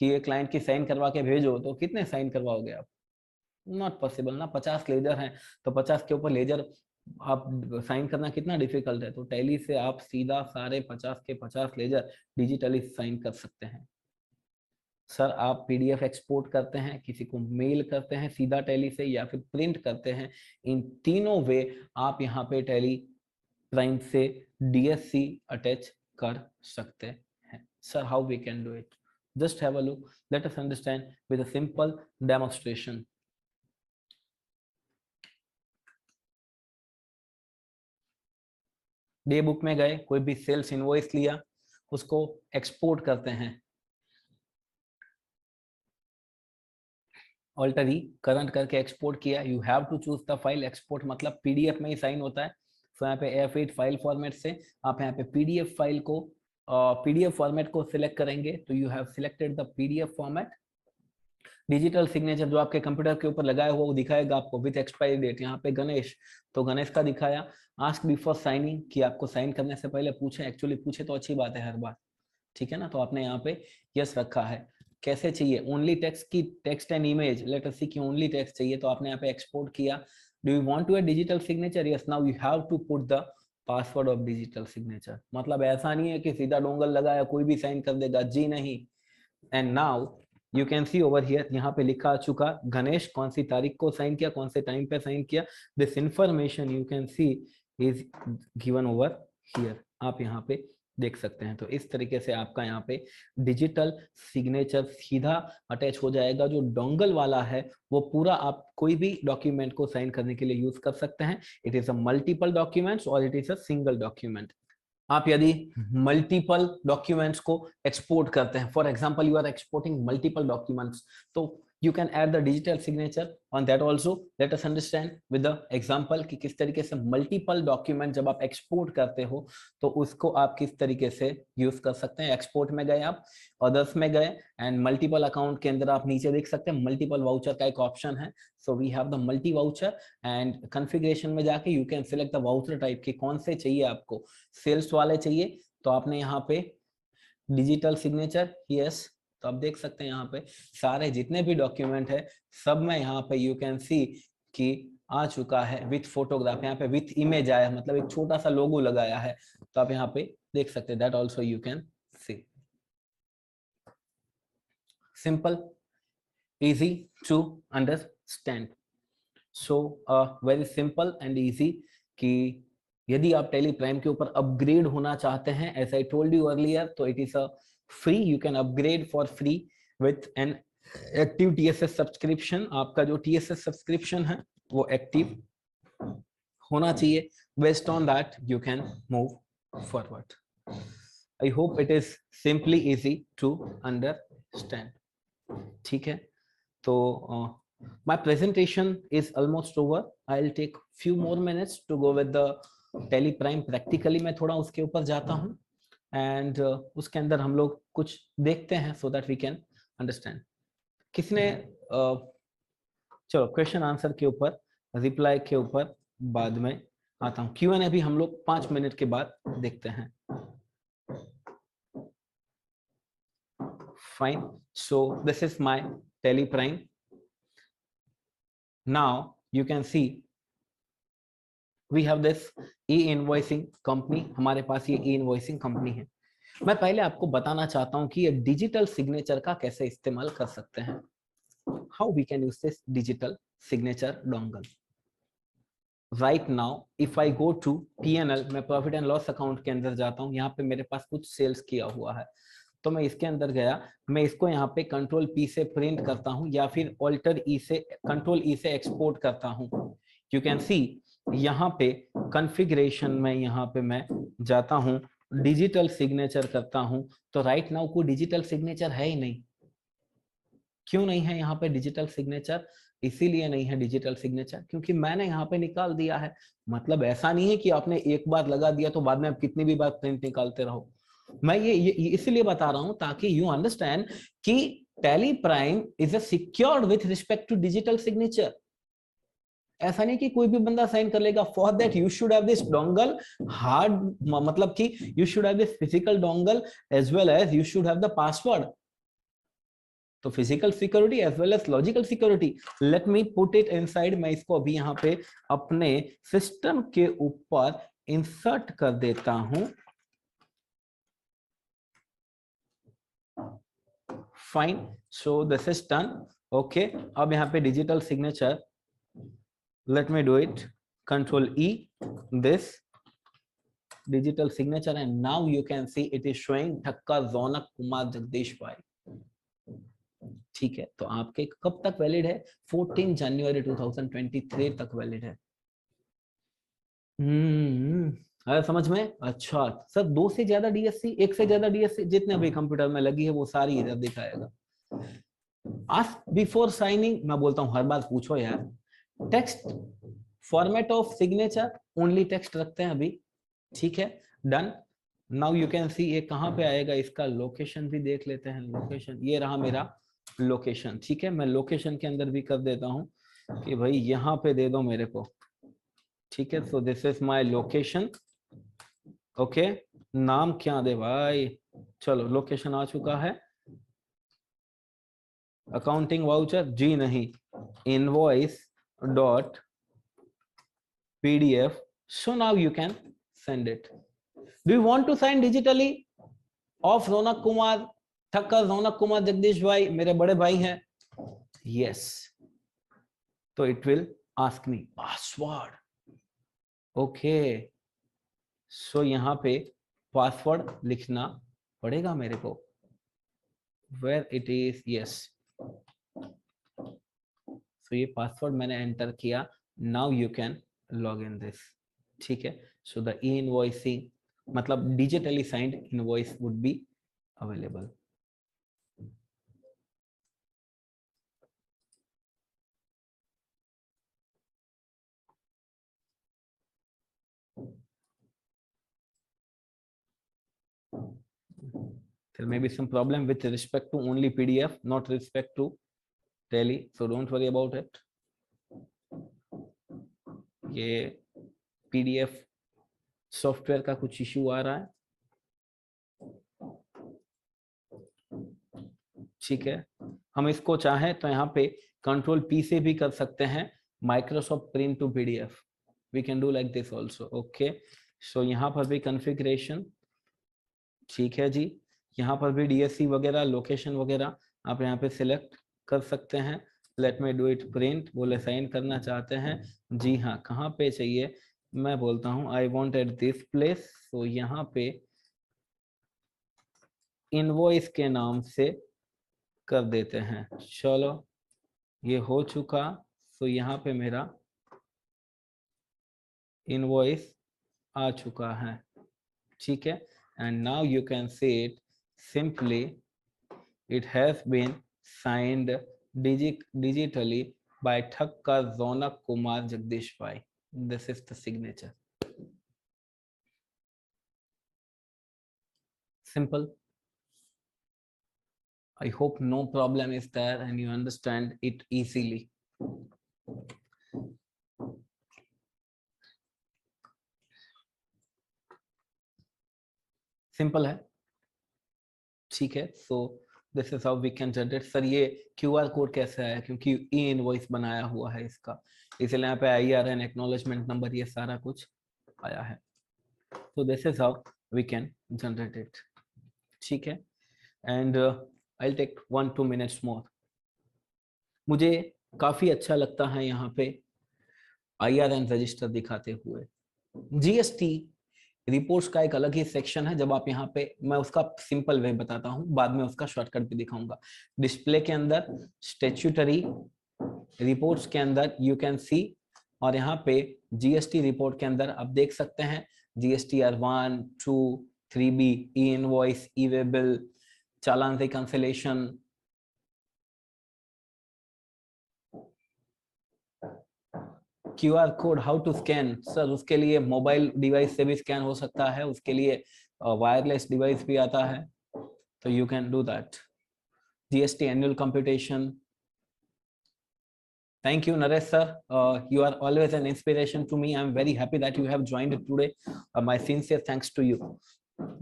कि ये क्लाइंट की साइन करवा के भेजो, तो कितने साइन करवाओगे आप? नॉट पॉसिबल ना. 50 लेजर हैं तो 50 के ऊपर लेजर आप साइन करना कितना डिफिकल्ट है. तो टैली से आप सीधा सारे 50 के 50 लेजर डिजिटली साइन कर सकते हैं. सर आप PDF एक्सपोर्ट करते हैं, किसी को मेल करते हैं सीधा टैली से, या फिर प्रिंट करते हैं, इन तीनों वे आप यहाँ पे टैली प्राइम से DSC अटैच कर सकते हैं. Sir how we can do it? Just have a look, let us understand with a simple demonstration. Day book में गए, कोई भी सेल्स इनवॉइस लिया, उसको एक्सपोर्ट करते हैं. ऑल्टरी करंट करके एक्सपोर्ट किया. You have to choose the file. Export मतलब PDF में ही साइन होता है. तो यहाँ पे F8 फाइल फॉर्मेट से आप यहाँ पे PDF फाइल को PDF फॉर्मेट को सिलेक्ट करेंगे. तो you have selected the PDF format. Digital signature जो आपके कंप्यूटर के ऊपर लगाया हुआ वो दिखाएगा आपको विद एक्सपायरी डेट. यहाँ पे गणेश, तो गणेश का दिखाया. आस्क बिफोर साइनिंग, कि आपको साइन करने से पहले पूछे. एक्चुअली पूछे तो अच्छी बात है हर बार, ठीक है ना. तो आपने यहाँ पे यस रखा है. कैसे चाहिए? ओनली टेक्स्ट की text and image. Let us see कि ओनली टेक्स्ट चाहिए तो आपने यहाँ पे एक्सपोर्ट किया. Do you want to add digital signature? Yes, now you have to put the password of digital signature. मतलब ऐसा नहीं है कि सीधा डोंगल लगाया कोई भी साइन कर देगा, जी नहीं. And now you can C over here, यहाँ पे लिखा आ चुका गणेश कौन सी तारीख को साइन किया, कौन से टाइम पे साइन किया. This information you can C is given over here. आप यहाँ पे देख सकते हैं. तो इस तरीके से आपका यहाँ पे डिजिटल सिग्नेचर सीधा अटैच हो जाएगा. जो डोंगल वाला है वो पूरा आप कोई भी डॉक्यूमेंट को साइन करने के लिए यूज कर सकते हैं. It is a multiple documents और it is a single document. आप यदि मल्टीपल डॉक्यूमेंट्स को एक्सपोर्ट करते हैं, for example you are exporting multiple documents, तो you can add the digital signature on that also. Let us understand with the example कि किस तरीके से मल्टीपल डॉक्यूमेंट जब आप एक्सपोर्ट करते हो तो उसको आप किस तरीके से यूज कर सकते हैं. एक्सपोर्ट में गए आप, अदर्स में गए एंड मल्टीपल अकाउंट के अंदर आप नीचे देख सकते हैं मल्टीपल वाउचर का एक ऑप्शन है. So we have the multi voucher and configuration में जाके you can select the voucher type के कौन से चाहिए आपको. सेल्स वाले चाहिए तो आपने यहाँ पे डिजिटल सिग्नेचर, यस. तो आप देख सकते हैं यहाँ पे सारे जितने भी डॉक्यूमेंट है सब में यहाँ पे यू कैन सी कि आ चुका है विथ फोटोग्राफ. यहाँ पे विथ इमेज आया, मतलब एक छोटा सा लोगो लगाया है. तो आप यहाँ पे देख सकते हैं. That also you can see. Simple, easy to understand. So very simple and easy कि यदि आप टेली प्राइम के ऊपर अपग्रेड होना चाहते हैं, as I told you earlier, तो it is a free. You can upgrade for free with an active TSS subscription. आपका जो TSS subscription है वो active होना चाहिए. Based on that you can move forward. I hope it is simply easy to understand. ठीक है. तो my presentation is almost over. I'll take few more minutes to go with the Tele Prime practically. मैं थोड़ा उसके ऊपर जाता हूँ and उसके अंदर हम लोग कुछ देखते हैं so that we can understand. किसने चलो क्वेश्चन आंसर के ऊपर, रिप्लाई के ऊपर बाद में आता हूं. Q&A भी हम लोग 5 मिनट के बाद देखते हैं. Fine. So this is my Tally Prime. Now you can see we have this e invoicing company. हमारे पास ये ई इनवॉइसिंग कंपनी है. मैं पहले आपको बताना चाहता हूं कि ये डिजिटल सिग्नेचर का कैसे इस्तेमाल कर सकते हैं. How we can use this digital signature dongle. Right now if I go to P&L, मैं प्रॉफिट एंड लॉस अकाउंट के अंदर जाता हूं. यहाँ पे मेरे पास कुछ सेल्स किया हुआ है तो मैं इसके अंदर गया. मैं इसको यहाँ पे कंट्रोल P से प्रिंट करता हूं या फिर ऑल्टर E से, कंट्रोल E से एक्सपोर्ट करता हूं. यू कैन सी यहाँ पे कॉन्फ़िगरेशन में यहाँ पे मैं जाता हूँ, डिजिटल सिग्नेचर करता हूं. तो राइट नाउ कोई डिजिटल सिग्नेचर है ही नहीं. क्यों नहीं है यहाँ पे डिजिटल सिग्नेचर? इसीलिए नहीं है डिजिटल सिग्नेचर क्योंकि मैंने यहाँ पे निकाल दिया है. मतलब ऐसा नहीं है कि आपने एक बार लगा दिया तो बाद में आप कितनी भी बार प्रिंट निकालते रहो. मैं ये इसलिए बता रहा हूं ताकि यू अंडरस्टैंड कि Tally Prime is a secured with respect to digital signature. ऐसा नहीं कि कोई भी बंदा साइन कर लेगा. For that you should have this dongle hard, मतलब कि you should have this physical dongle as well as you should have the password. तो physical security as well as logical security. Let me put it inside. मैं इसको अभी यहाँ पे अपने system के ऊपर इंसर्ट कर देता हूं. Fine. So this is done. Okay. अब यहाँ पे digital signature, let me do it. Control E, this digital signature, and now you can see it is showing Thakka Ronak Kumar Jagdish Bhai. ठीक है. तो आपके कब तक वैलिड है? 14 जनवरी 2023 तक वैलिड है. अरे समझ में? अच्छा सर, 2 से ज्यादा DSC, 1 से ज्यादा DSC जितने भी कंप्यूटर में लगी है वो सारी इधर दिखाएगा. आस्क बिफोर साइनिंग, मैं बोलता हूँ हर बार पूछो यार. Text format of signature, only text रखते हैं अभी. ठीक है. डन. नाउ यू कैन सी ये कहाँ पे आएगा. इसका लोकेशन भी देख लेते हैं. लोकेशन ये रहा मेरा लोकेशन. ठीक है. मैं लोकेशन के अंदर भी कर देता हूँ कि भाई यहाँ पे दे दो मेरे को. ठीक है. So this is my location. Okay. नाम क्या दे भाई. चलो लोकेशन आ चुका है. अकाउंटिंग वाउचर जी नहीं, invoice dot PDF. So now you can send it. Do you want to sign digitally of Ronak Kumar Thakkar Raunak Kumar Jagdish bhai मेरे बड़े भाई हैं. यस, तो it will ask me password. Okay, so यहाँ पे पासवर्ड लिखना पड़ेगा मेरे को. Where it is, yes. So ये पासवर्ड मैंने एंटर किया. Now you can log in this. ठीक है, सो द ई इनवॉइसिंग मतलब digitally signed invoice would be available. There may be some problem with respect to only PDF, not respect to Tally, so don't worry about it. ये PDF software का कुछ issue आ रहा है. ठीक है, हम इसको चाहें तो यहाँ पे कंट्रोल P से भी कर सकते हैं. Microsoft print to PDF, we can do like this also. Okay, so यहाँ पर भी कॉन्फ़िगरेशन. ठीक है जी, यहाँ पर भी DSC वगैरह लोकेशन वगैरह आप यहाँ पे सिलेक्ट कर सकते हैं. Let me do it print. बोले साइन करना चाहते हैं, जी हाँ, कहाँ पे चाहिए. मैं बोलता हूँ I want at this place. तो यहाँ पे इनवॉइस के नाम से कर देते हैं. चलो, ये हो चुका. तो यहाँ पे मेरा इनवॉइस आ चुका है. ठीक है, and now you can see it simply. It has been signed digitally by Thakkar Ronak Kumar Jagdish Bhai. This is the signature. Simple. I hope no problem is there and you understand it easily. Simple है. ठीक है, so this is how we can generate. Sir ये QR code कैसे आया, क्योंकि ई invoice बनाया हुआ है इसका, इसलिए यहाँ पे IRN एक्नॉलेजमेंट नंबर ये सारा कुछ आया है. तो this is how we can generate it. ठीक है, and I will take 1-2 minutes more. मुझे काफी अच्छा लगता है यहाँ पे IRN रजिस्टर दिखाते हुए. GST रिपोर्ट्स का एक अलग ही सेक्शन है. जब आप यहाँ पे, मैं उसका सिंपल वे बताता हूँ, बाद में उसका शॉर्टकट भी दिखाऊंगा. डिस्प्ले के अंदर स्टैट्यूटरी रिपोर्ट्स के अंदर यू कैन सी, और यहाँ पे GST रिपोर्ट के अंदर आप देख सकते हैं GSTR 1, 2, 3B, e invoice, e way bill, चालान reconciliation, QR code how to scan. Sir उसके लिए मोबाइल डिवाइस से भी स्कैन हो सकता है, उसके लिए वायरलेस डिवाइस भी आता है, तो you can do that. GST annual computation. Thank you, Naresh sir. You are always an inspiration to me. I am very happy that you have joined today. My sincere thanks to you.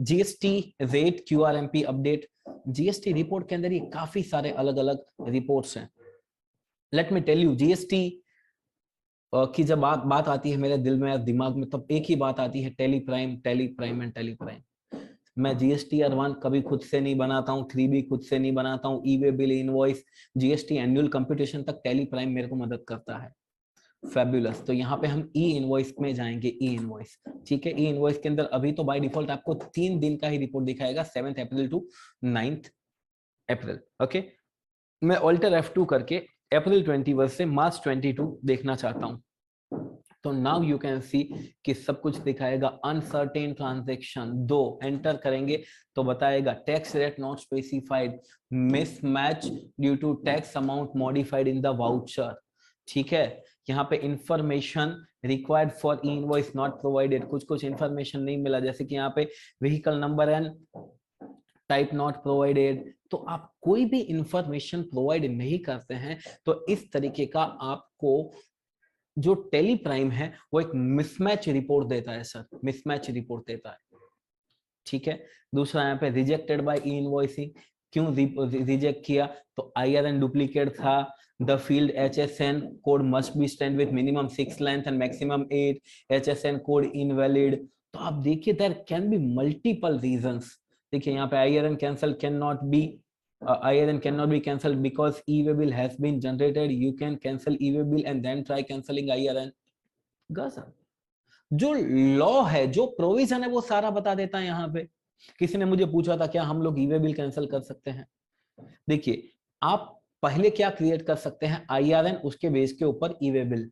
GST rate, QRMP update. GST report के अंदर ये काफी सारे अलग अलग reports हैं. Let me tell you, GST की जब बात आती है मेरे दिल में या दिमाग में, तब एक ही बात आती है, Tally Prime and Tally Prime. मैं GSTR 1 कभी खुद से नहीं बनाता हूँ, 3B खुद से नहीं बनाता हूँ, e way bill, invoice, GST annual computation तक टेली प्राइम मेरे को मदद करता है. फैबुलस. तो यहाँ पे हम ई इनवॉइस में जाएंगे. ई इनवॉइस, ठीक है. ई इनवॉइस के अंदर अभी तो बाय डिफॉल्ट आपको 3 दिन का ही रिपोर्ट दिखाएगा, 7 अप्रैल टू 9 अप्रैल. ओके, मैं ऑल्टर F2 करके अप्रैल 21 से मार्च 22 देखना चाहता हूं. तो नाउ यू कैन सी कि सब कुछ दिखाएगा. अनसर्टेन ट्रांजैक्शन 2 एंटर करेंगे तो बताएगा tax rate not specified, mismatch due to tax amount modified in the voucher. ठीक है, यहाँ पे information required for invoice not provided. कुछ इंफॉर्मेशन नहीं मिला, जैसे कि यहाँ पे vehicle number and type not provided. तो आप कोई भी इंफॉर्मेशन प्रोवाइड नहीं करते हैं तो इस तरीके का आपको जो टेली प्राइम है वो एक मिसमैच रिपोर्ट देता है. सर मिसमैच रिपोर्ट देता है. ठीक है, दूसरा यहाँ पे रिजेक्टेड बाय ई इनवॉइसिंग. क्यों रिजेक्ट किया, तो IRN डुप्लीकेट था. The field HSN code must be stand with minimum 6 length and maximum 8. HSN code invalid. तो आप देखिए there can be multiple reasons. देखिए यहाँ पे IRN cancel can not be IRN cannot be cancelled because e-way bill has been generated. You can cancel e-way bill and then try cancelling IRN. गजब, जो law है, जो provision है, वो सारा बता देता है यहाँ पे। किसी ने मुझे पूछा था क्या हम लोग ई-वे बिल कैंसिल कर सकते हैं? देखिए, आप पहले क्या क्रिएट कर सकते हैं, IRN, उसके बेस के ऊपर ई-वे बिल।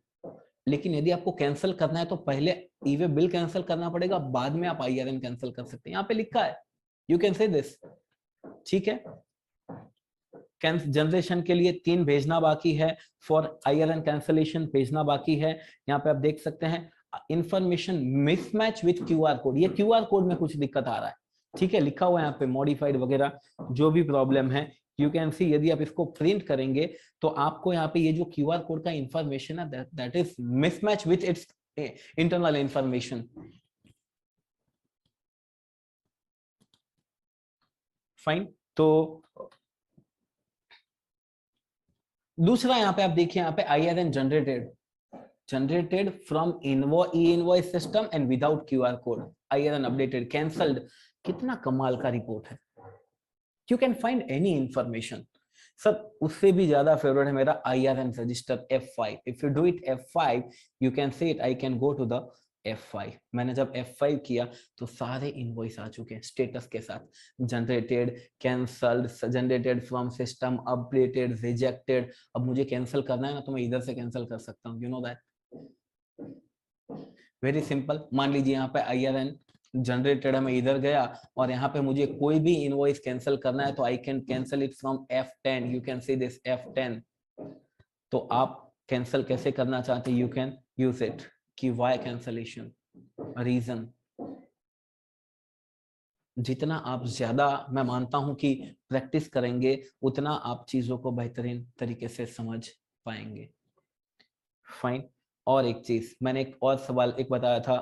लेकिन यदि आपको कैंसिल करना है तो पहले ई-वे बिल कैंसिल करना पड़ेगा, बाद में आप IRN कैंसिल कर सकते हैं। यहाँ पे लिखा है, यू कैन से दिस, ठीक है। जनरेशन के लिए 3 भेजना बाकी है, फॉर IRN कैंसिलेशन भेजना बाकी है। यहाँ पे आप देख सकते हैं information mismatch with QR code, ये QR कोड में कुछ दिक्कत आ रहा है, ठीक है, लिखा हुआ है यहाँ पे मॉडिफाइड वगैरह, जो भी प्रॉब्लम है यू कैन सी। यदि आप इसको प्रिंट करेंगे तो आपको यहाँ पे ये जो QR कोड का इंफॉर्मेशन है that is mismatch with its internal information. Fine, तो दूसरा यहाँ पे आप देखिए, यहाँ पे IRN generated from e-invoice system and without QR code, IRN updated, cancelled। कितना कमाल का रिपोर्ट है। You can find any information। Sir उससे भी ज्यादा फेवरेट है मेरा IRN register F5। If you do it F5, you can see it, I can go to the F5। मैंने जब F5 किया तो सारे इनवॉइस आ चुके हैं स्टेटस के साथ, generated, cancelled, generated from system, updated, rejected. अब मुझे कैंसिल करना है ना तो मैं इधर से कैंसिल कर सकता हूँ, you know that, very simple. मान लीजिए यहाँ पे IRN जनरेटेड है, मैं इधर गया और यहाँ पे मुझे कोई भी इनवॉइस कैंसिल करना है तो I can cancel it from F10। You can see this F10। तो आप कैंसिल कैसे करना चाहते हैं, यू कैन यूज इट कि वाई कैंसलेशन रीजन। जितना आप ज्यादा, मैं मानता हूं कि प्रैक्टिस करेंगे उतना आप चीजों को बेहतरीन तरीके से समझ पाएंगे। फाइन, और एक चीज मैंने एक और सवाल एक बताया था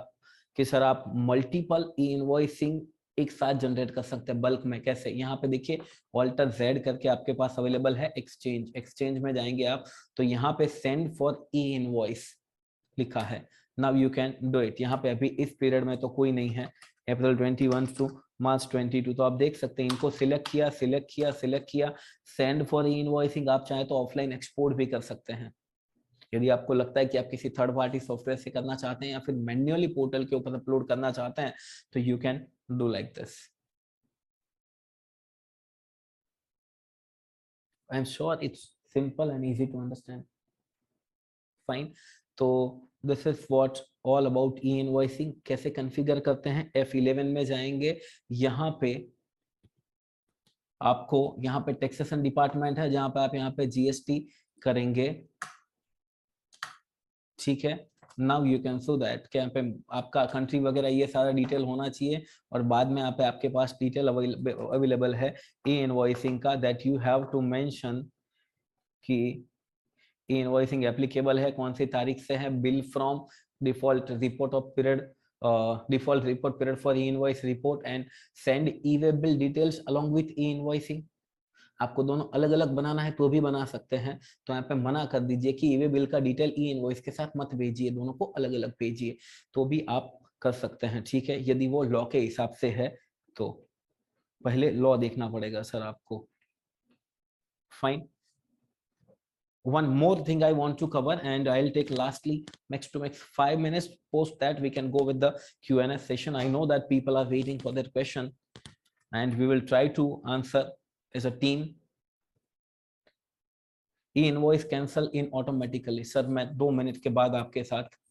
कि सर आप मल्टीपल ई-इनवॉइसिंग एक साथ जनरेट कर सकते हैं बल्क में, कैसे? यहाँ पे देखिए ऑल्टर Z करके आपके पास अवेलेबल है एक्सचेंज में जाएंगे आप तो यहाँ पे सेंड फॉर ई-इनवॉइस लिखा है। Now you can do it. यहाँ पे अभी इस पीरियड में तो कोई नहीं है, अप्रैल 21 टू मार्च 22, तो आप देख सकते हैं इनको सिलेक्ट किया, सेंड फॉर ई इनवॉइसिंग। आप चाहे तो ऑफलाइन एक्सपोर्ट भी कर सकते हैं। यदि आपको लगता है कि आप किसी थर्ड पार्टी सॉफ्टवेयर से करना चाहते हैं या फिर मैन्युअली पोर्टल के ऊपर अपलोड करना चाहते हैं तो you can do like this. I am sure it's simple and easy to understand. Fine, तो this is what all about e invoicing. कैसे कॉन्फ़िगर करते हैं, F11 में जाएंगे, यहाँ पे आपको यहाँ पे टैक्सेशन डिपार्टमेंट है जहां पे आप यहाँ पे GST करेंगे, ठीक है। Now you can so that कि यहाँ पे आपका कंट्री वगैरह ये सारा डिटेल होना चाहिए और बाद में यहाँ पे आपके पास डिटेल अवेलेबल है ई इनवॉइसिंग का, that you have to mention कि ई इनवॉइसिंग एप्लीकेबल है कौन सी तारीख से है, bill from default report of period, default report period for E invoice report and send e way bill details along with E invoicing. आपको दोनों अलग अलग बनाना है तो भी बना सकते हैं, तो यहाँ पे मना कर दीजिए कि ई वे बिल का डिटेल ई इनवॉइस के साथ मत भेजिए, दोनों को अलग अलग भेजिए, तो भी आप कर सकते हैं, ठीक है। यदि वो लॉ के हिसाब से है तो पहले लॉ देखना पड़ेगा सर आपको। Fine, one more thing I want to cover and I'll take lastly max to max 5 minutes, post that we can go with the Q&A session. I know that people are waiting for that question and we will try to answer as a team। e-invoice cancel in automatically, sir मैं 2 minute के बाद आपके साथ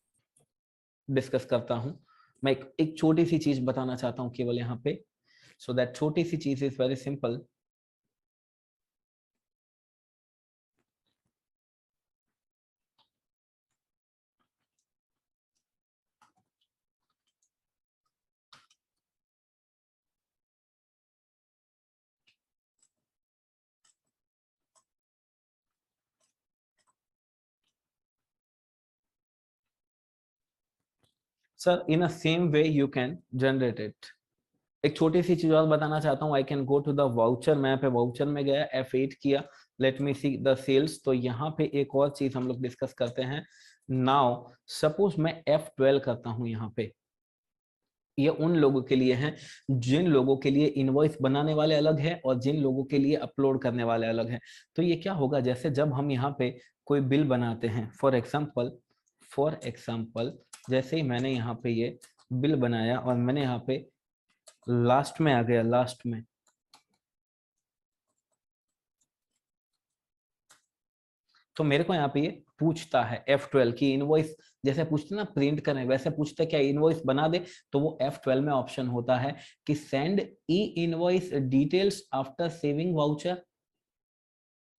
discuss करता हूं। मैं एक छोटी सी चीज बताना चाहता हूं केवल यहाँ पे, so that छोटी सी चीज is very simple। Sir in a same way you can generate it. एक छोटी सी चीज और बताना चाहता हूँ, I can go to the voucher. मैं पे वाउचर में गया, F8 किया, let me see the sales. तो यहाँ पे एक और चीज हम लोग डिस्कस करते हैं। नाउ सपोज मैं F12 करता हूँ यहाँ पे, ये उन लोगों के लिए हैं जिन लोगों के लिए इनवॉइस बनाने वाले अलग है और जिन लोगों के लिए अपलोड करने वाले अलग हैं। तो ये क्या होगा, जैसे जब हम यहाँ पे कोई बिल बनाते हैं, फॉर एग्जाम्पल जैसे ही मैंने यहाँ पे ये बिल बनाया और मैंने यहाँ पे लास्ट में आ गया, लास्ट में तो मेरे को यहाँ पे ये पूछता है F12 की इनवॉइस, जैसे पूछते ना प्रिंट करें वैसे पूछते क्या इनवॉइस बना दे, तो वो F12 में ऑप्शन होता है कि send e invoice details after saving voucher,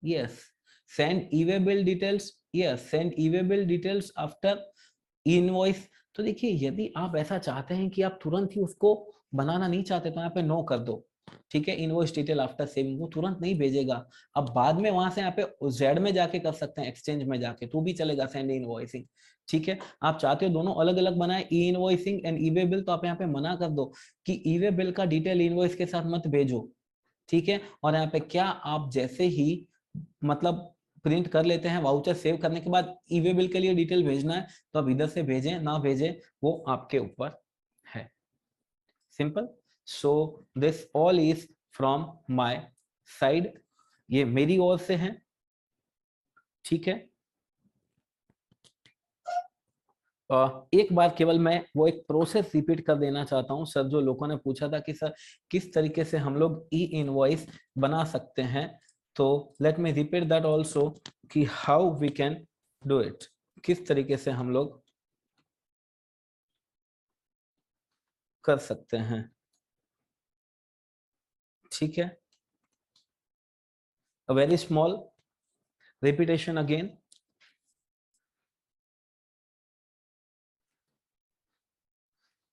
yes send e way bill details, yes send e way bill details after invoice. तो देखिए यदि आप ऐसा चाहते हैं कि आप तुरंत ही उसको बनाना नहीं चाहते तो यहाँ पे नो कर दो, ठीक है, इनवॉइस डिटेल आफ्टर सेविंग, वो तुरंत नहीं भेजेगा। अब बाद में वहां से यहाँ पे जेड में जाके कर सकते हैं, एक्सचेंज में जाके तो भी चलेगा सेंड इनवॉइसिंग, ठीक है। आप चाहते हो दोनों अलग अलग बनाए, e invoicing and e way bill, तो आप यहाँ पे मना कर दो कि ई वे बिल का डिटेल इनवॉइस के साथ मत भेजो, ठीक है। और यहाँ पे क्या आप जैसे ही मतलब प्रिंट कर लेते हैं, वाउचर सेव करने के बाद ई वे बिल के लिए डिटेल भेजना है तो आप इधर से भेजें ना भेजें वो आपके ऊपर है, simple. So this all is from my side, ये मेरी ओर से है, ठीक है। एक बार केवल मैं वो एक प्रोसेस रिपीट कर देना चाहता हूं सर, जो लोगों ने पूछा था कि सर किस तरीके से हम लोग ई इनवॉइस बना सकते हैं, तो let me repeat that also कि how we can do it, किस तरीके से हम लोग कर सकते हैं, ठीक है। A very small repetition again,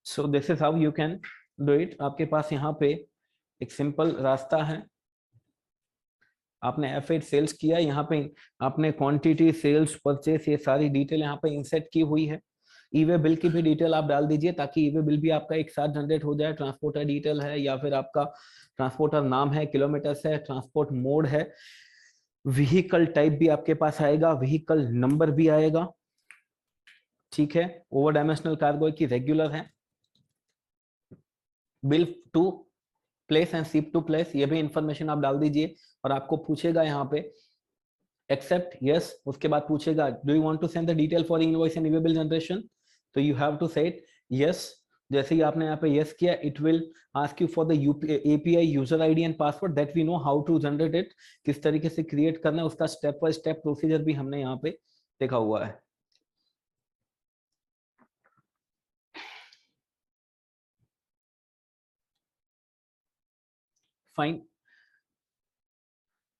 so this is how you can do it. आपके पास यहाँ पे एक सिंपल रास्ता है, आपने F8 सेल्स किया, यहाँ पे आपने क्वांटिटी, सेल्स, परचेस, ये सारी डिटेल यहाँ पे इंसेट की हुई है। ई वे बिल की भी डिटेल आप डाल दीजिए ताकि ई वे बिल भी आपका एक साथ जनरेट हो जाए। ट्रांसपोर्टर डिटेल है या फिर आपका ट्रांसपोर्टर नाम है, किलोमीटर्स है, ट्रांसपोर्ट मोड है, व्हीकल टाइप भी आपके पास आएगा, व्हीकल नंबर भी आएगा, ठीक है। ओवर डायमेंशनल कार्गो की रेगुलर है, bill to place and ship to place, ये भी इंफॉर्मेशन आप डाल दीजिए। और आपको पूछेगा यहाँ पे एक्सेप्ट, यस, उसके बाद पूछेगा do you want to send the detail for invoice and bill generation, तो you have to say it yes. जैसे ही आपने यहाँ पे यस किया, it will ask you for the API user ID and password that we know how to generate it, किस तरीके से क्रिएट करना है, उसका स्टेप बाय स्टेप प्रोसीजर भी हमने यहाँ पे देखा हुआ है। फाइन,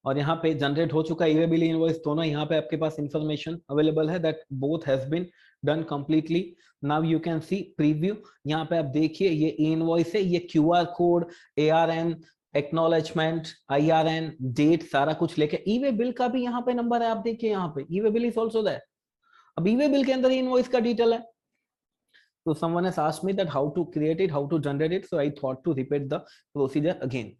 और यहाँ पे जनरेट हो चुका है बिल इनवॉइस दोनों, यहाँ पे आपके पास इंफॉर्मेशन अवेलेबल है that both has been done completely. Now you can see preview, यहाँ पे आप देखिए ये इनवॉइस है, ये QR code, ARN, acknowledgement, IRN, date, सारा कुछ लेके ई वे बिल का भी यहाँ पे नंबर है, आप देखिए यहाँ पे e way bill is also there. अब ई वे बिल के अंदर इनवॉइस का डिटेल है। So someone has asked me that how to create it, how to generate it, so I thought to repeat the procedure again.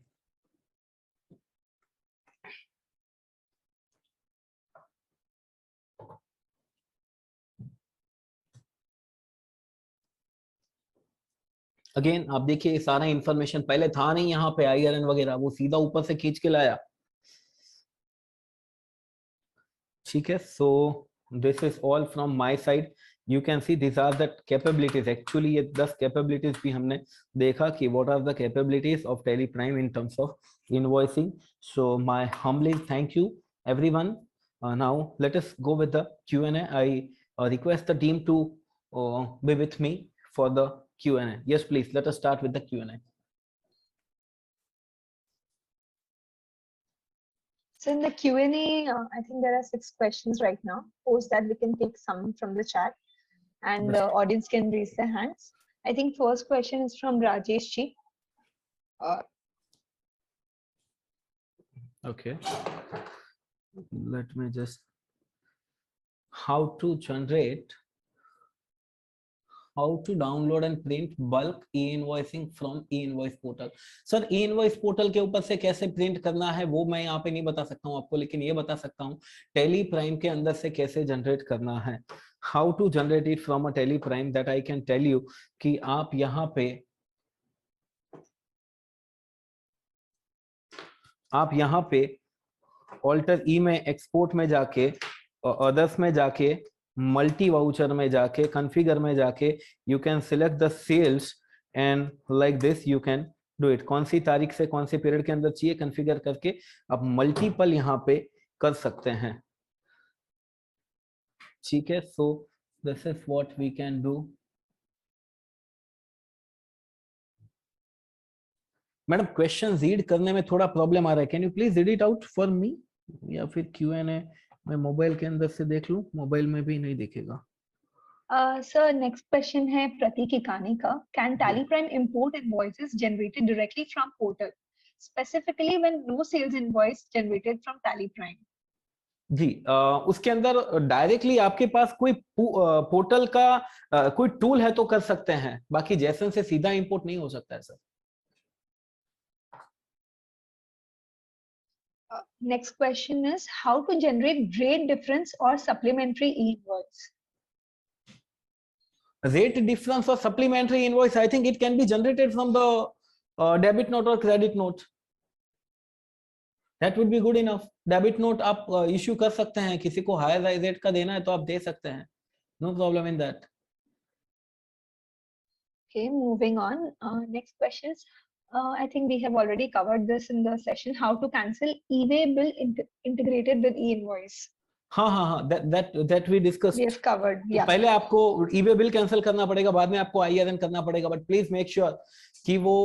Again आप देखिए सारा information पहले था नहीं यहाँ पे, IRN वगैरह वो सीधा ऊपर से खींच के लाया, ठीक है। So this is all from my side, you can see this are the capabilities. Actually ये 10 कैपेबिलिटीज भी हमने देखा कि what are the capabilities of Tally Prime in terms of invoicing. So my humbly thank you everyone. Now let us go with the Q&A. I request the team to be with me for the Q&A. Yes, please, let us start with the Q&A. So in the Q&A, I think there are 6 questions right now. Post that we can take some from the chat and the audience can raise their hands. I think first question is from Rajesh Ji. Okay. Let me just, how to generate, how to download and print bulk e-invoicing from e-invoice portal. Sir e-invoice portal के ऊपर से कैसे print करना है वो मैं यहाँ पे नहीं बता सकता हूँ आपको, लेकिन ये बता सकता हूँ टेली प्राइम के अंदर से कैसे जनरेट करना है। How to generate it from a Tally Prime, that I can tell you कि आप यहाँ पे आप यहाँ पे ऑल्टर ई में, एक्सपोर्ट में जाके, अदर्स में जाके, मल्टी वाउचर में जाके, कॉन्फ़िगर में जाके you can select the sales and like this you can do it. कौन सी तारीख से कौन से पीरियड के अंदर चाहिए, कॉन्फ़िगर करके आप मल्टीपल यहाँ पे कर सकते हैं। ठीक है, so this is what we can do. Madam question read करने में थोड़ा प्रॉब्लम आ रहा है, can you please read it out for me, या फिर Q&A मैं मोबाइल के अंदर से देख लूं? मोबाइल में भी नहीं दिखेगा। सर नेक्स्ट क्वेश्चन है प्रतीक इकानी का, can Tally Prime import invoices generated directly from portal, specifically when no sales invoice generated from Tally Prime? जी, उसके अंदर डायरेक्टली आपके पास कोई पोर्टल का कोई टूल है तो कर सकते हैं, बाकी जैसन से सीधा इंपोर्ट नहीं हो सकता है sir. Next question is how to generate rate difference or supplementary e-invoice? Rate difference or supplementary invoice, I think it can be generated from the debit note or credit note. That would be good enough. Debit note आप issue कर सकते हैं, किसी को higher rate का देना है तो आप दे सकते हैं, no problem in that. Okay, moving on. Next questions. I think we have already covered this in the session. How to cancel e-way bill integrated with e-invoice? हाँ हाँ हाँ, that we discussed. We have covered. Yeah. पहले आपको e-way bill cancel करना पड़ेगा, बाद में आपको IRN करना पड़ेगा, बट प्लीज मेक श्योर कि वो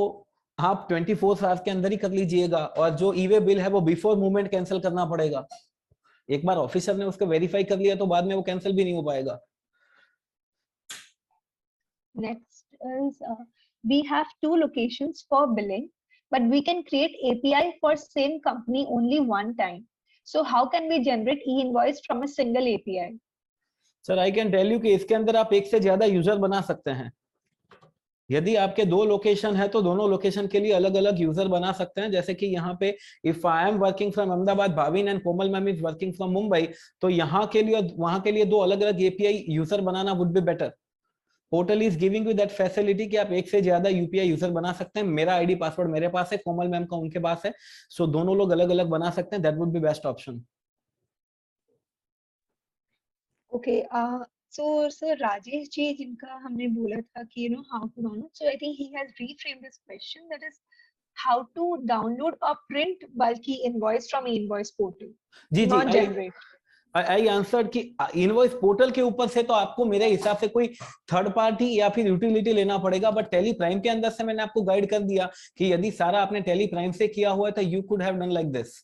आप 24 आवर्स के अंदर ही कर लीजिएगा, और जो ई-वे बिल है वो बिफोर मूवमेंट कैंसिल करना पड़ेगा। एक बार ऑफिसर ने उसको वेरीफाई कर लिया तो बाद में वो कैंसिल भी नहीं हो पाएगा। Next is we have 2 locations for billing, but we can create API for same company only one time. So how can we generate e-invoice from a single API? Sir I can tell you कि इसके अंदर आप एक से ज्यादा user बना सकते हैं। यदि आपके 2 लोकेशन है तो दोनों लोकेशन के लिए अलग अलग यूजर बना सकते हैं। जैसे कि यहाँ पे if I am working from Ahmedabad, Bhavin and Komal ma'am is working from Mumbai, तो यहाँ के लिए और वहां के लिए 2 अलग अलग API user banana would be better. Portal is giving you that facility कि आप एक से ज्यादा UPI यूजर बना सकते हैं। मेरा आईडी पासवर्ड मेरे पास है, कोमल मैम का उनके पास है, सो दोनों लोग अलग अलग बना सकते हैं। That would be best option. Okay, so Rajesh ji, जिनका हमने बोला था कि how to download. So I think he has reframed this question. That is how to download or print bulky invoice from e-invoice portal. जी not जी, generate. I answered कि invoice portal के ऊपर से तो आपको मेरे हिसाब से कोई थर्ड पार्टी या फिर यूटिलिटी लेना पड़ेगा, बट टेली प्राइम के अंदर से मैंने आपको गाइड कर दिया कि यदि सारा आपने टेली प्राइम से किया हुआ है तो you could have done like this,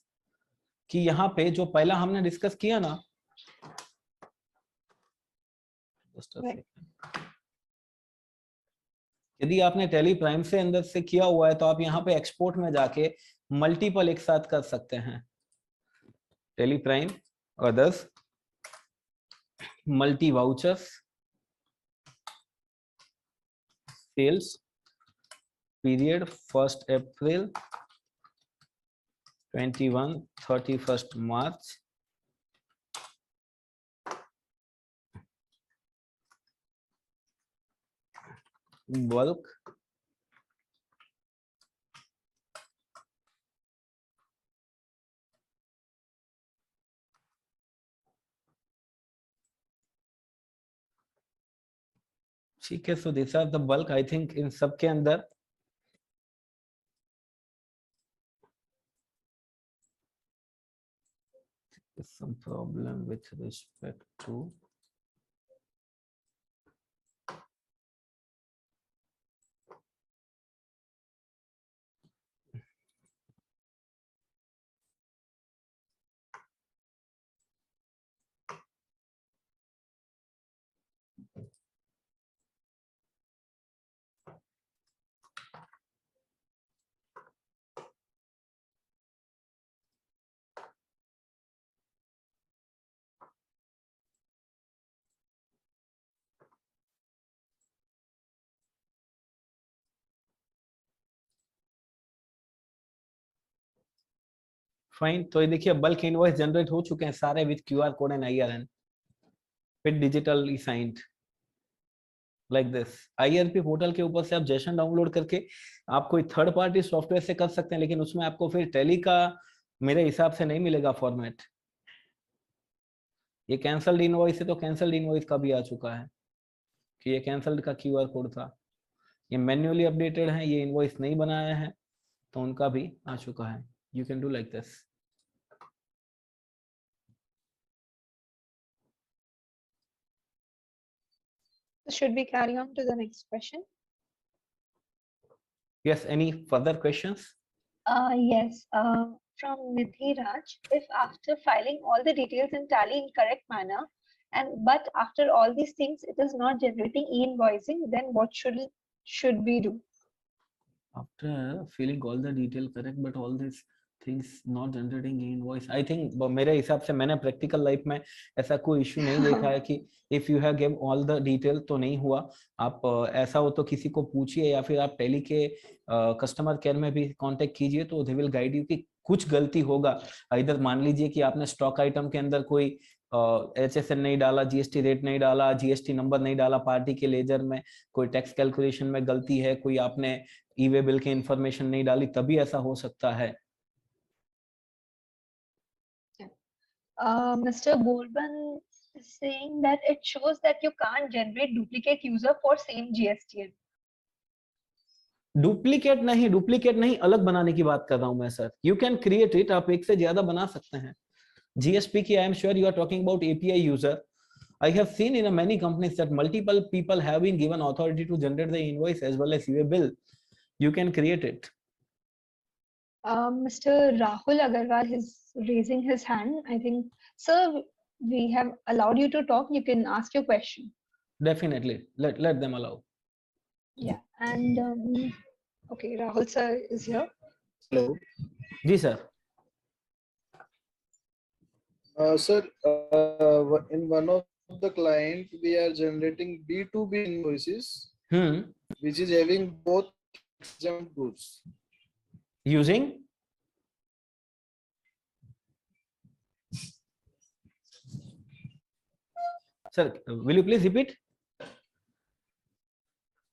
कि यहाँ पे जो पहला हमने डिस्कस किया ना, यदि आपने टेली प्राइम से अंदर से किया हुआ है तो आप यहाँ पे एक्सपोर्ट में जाके मल्टीपल एक साथ कर सकते हैं। Tally Prime, others, multi vouchers, sales, period 1st April 21, 31st March, bulk, ठीक है। So this are the bulk. I think इन सब के अंदर some problem with respect to fine. तो ये देखिए बल्क इनवॉइस जनरेट हो चुके हैं सारे with QR code and IRN फिर digitally signed. Like this. IRP portal के ऊपर से आप जेसन डाउनलोड करके आप कोई थर्ड पार्टी सॉफ्टवेयर से कर सकते हैं, लेकिन उसमें आपको फिर टैली का मेरे हिसाब से नहीं मिलेगा फॉर्मेट। ये कैंसल्ड इनवॉइस है तो कैंसल्ड इनवॉइस का भी आ चुका है कि ये कैंसल्ड का QR कोड था। ये मैन्युअली अपडेटेड है, ये इनवॉइस नहीं बनाया है तो उनका भी आ चुका है। You can do like this. Should we carry on to the next question? Yes, any further questions? Yes. From Nidhi Raj, if after filing all the details in Tally in correct manner, but after all these things it is not generating e-invoicing, then what should we do? After filling all the detail correct but all these things not generating e-invoice, I think मेरे हिसाब से मैंने practical life में ऐसा कोई issue नहीं देखा है कि if you have give all the detail तो नहीं हुआ। आप ऐसा हो तो किसी को पूछिए या फिर आप टेली के कस्टमर केयर में भी कांटेक्ट कीजिए तो दे विल गाइड यू कि कुछ गलती होगा। इधर मान लीजिए कि आपने स्टॉक आइटम के अंदर कोई HSN नहीं डाला, GST रेट नहीं डाला, GST नंबर नहीं डाला, पार्टी के लेजर में कोई टैक्स कैलकुलेशन में गलती है, कोई आपने ई-वे बिल के इंफॉर्मेशन नहीं डाली, तभी ऐसा हो सकता है। Mr. Bolban is saying that it shows that you can't generate duplicate user for same GSTN. Duplicate नहीं, अलग बनाने की बात कर रहा हूं मैं sir. You can create it, आप एक से ज्यादा बना सकते हैं। GSP की I am sure you are talking about API user. I have seen in many companies that multiple people have been given authority to generate the invoice as well as e-way bill. You can create it. Mr. Rahul Agarwal is raising his hand. I think, sir, we have allowed you to talk. You can ask your question. Definitely. Let them allow. Yeah. And okay, Rahul sir is here. Hello. Ji sir. Sir, in one of the client, we are generating B2B invoices, which is having both exempt goods. Using? Sir, will you please repeat?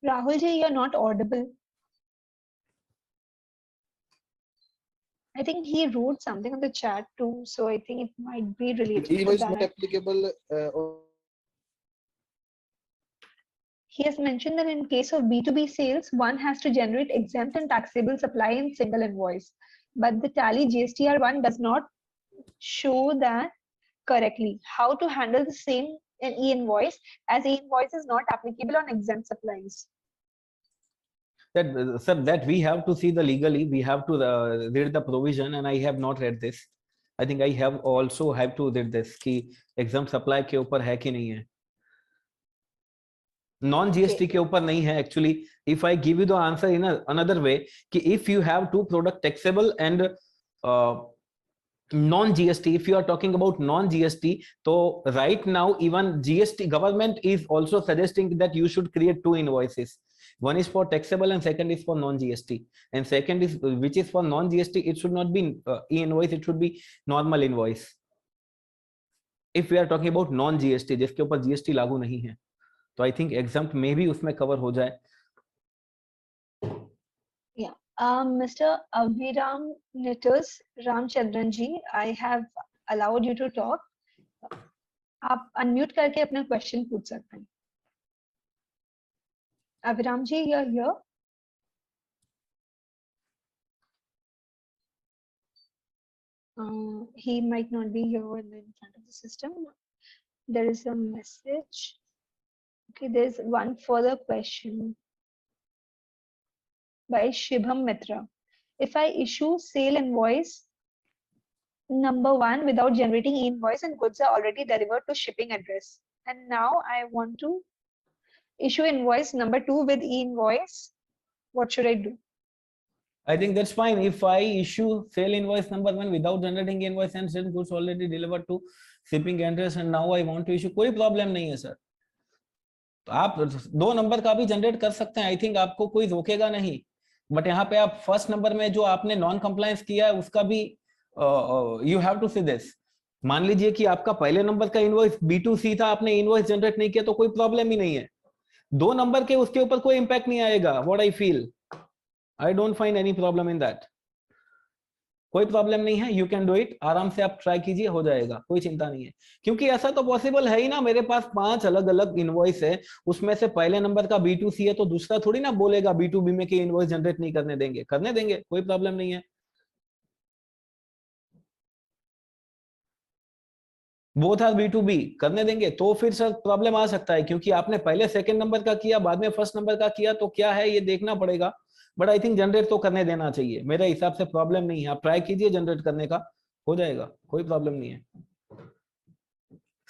Rahul ji, you're not audible. I think he wrote something on the chat too, so I think it might be related to Invoice that. not applicable. He has mentioned that in case of B2B sales, one has to generate exempt and taxable supply in single invoice. But the Tally GSTR one does not show that correctly. How to handle the same in e-invoice, as e-invoice is not applicable on exempt supplies. That sir, that we have to see the legally, we have to read the provision, and I have not read this. I think I have also have to read this कि exempt supply के ऊपर है कि नहीं है। Non GST के ऊपर नहीं है actually. If I give you the answer in another way कि if you have two product taxable and non GST, if you are talking about non GST, so right now even GST government is also suggesting that you should create two invoices. One is for taxable and second is for non GST. And second is which is for non GST, it should not be e-invoice, it should be normal invoice. If we are talking about non GST जिसके ऊपर GST लागू नहीं है, तो I think exempt में भी उसमें cover हो जाए। Yeah. Mr. Abhiram Nitus Ramchandran ji, I have allowed you to talk. आप unmute करके अपना question पूछ सकते हैं। Abhiram ji, you're here. He might not be here in front of the system. There is a message. Okay, there's one further question by Shibham Mitra. If I issue sale invoice number 1 without generating e-invoice and goods are already delivered to shipping address, and now I want to issue invoice number 2 with e-invoice, what should I do? I think that's fine. If I issue sale invoice number 1 without generating invoice and send goods already delivered to shipping address and now I want to issue, कोई problem नहीं है sir. तो आप 2 number का भी generate कर सकते हैं। आई थिंक आपको कोई रोकेगा नहीं। बट यहाँ पे आप फर्स्ट नंबर में जो आपने नॉन कंप्लायंस किया है उसका भी you have to see this. मान लीजिए कि आपका पहले नंबर का इनवॉइस B2C था, आपने इनवॉइस जनरेट नहीं किया तो कोई प्रॉब्लम ही नहीं है। 2 नंबर के उसके ऊपर कोई इंपैक्ट नहीं आएगा. What I feel, I don't find any problem in that. कोई प्रॉब्लम नहीं है, यू कैन डू इट. आराम से आप ट्राई कीजिए, हो जाएगा, कोई चिंता नहीं है. क्योंकि ऐसा तो पॉसिबल है ही ना, मेरे पास 5 अलग अलग इनवॉइस है, उसमें से पहले नंबर का B2C है, तो दूसरा थोड़ी ना बोलेगा B2B में कि इनवॉइस जनरेट नहीं करने देंगे. करने देंगे, कोई प्रॉब्लम नहीं है. बोथ आर B2B, करने देंगे. तो फिर सर प्रॉब्लम आ सकता है, क्योंकि आपने पहले सेकंड नंबर का किया, बाद में फर्स्ट नंबर का किया, तो क्या है ये देखना पड़ेगा. बट आई थिंक जनरेट तो करने देना चाहिए, मेरे हिसाब से प्रॉब्लम नहीं है. आप ट्राई कीजिए जनरेट करने का, हो जाएगा, कोई प्रॉब्लम नहीं है.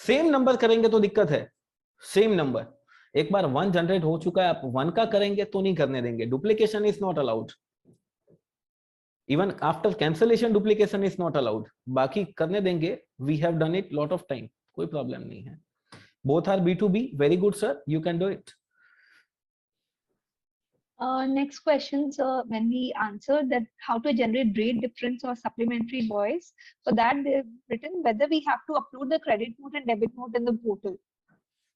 सेम नंबर करेंगे तो दिक्कत है. सेम नंबर, एक बार 1 जनरेट हो चुका है, आप 1 का करेंगे तो नहीं करने देंगे. Duplication is not allowed. Even after cancellation duplication is not allowed. बाकी करने देंगे, we have done it lot of time, कोई प्रॉब्लम नहीं है. Both are B2B, very good sir, you can do it. Next question, sir. When we answered that how to generate rate difference or supplementary invoice, for that they've written whether we have to upload the credit note and debit note in the portal.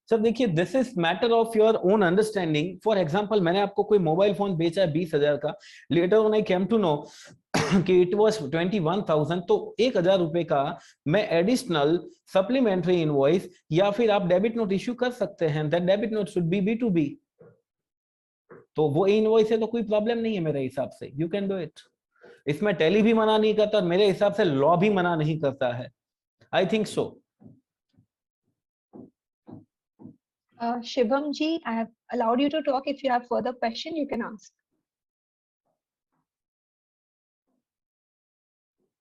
Sir देखिए, this is matter of your own understanding. For example, मैंने आपको कोई mobile phone बेचा है 20,000 का, later on I came to know कि it was 21,000, तो 1,000 रुपए का मैं एडिशनल सप्लीमेंट्री इनवॉइस या फिर आप डेबिट नोट इश्यू कर सकते हैं. That debit note should be B2B. तो वो इनवॉइस है तो कोई प्रॉब्लम नहीं है मेरे हिसाब से, यू कैन डू इट. इसमें टेली भी मना नहीं करता और मेरे हिसाब से लॉ भी मना नहीं करता है. I think so. Shibham ji, I have allowed you to talk. If you have further question, you can ask.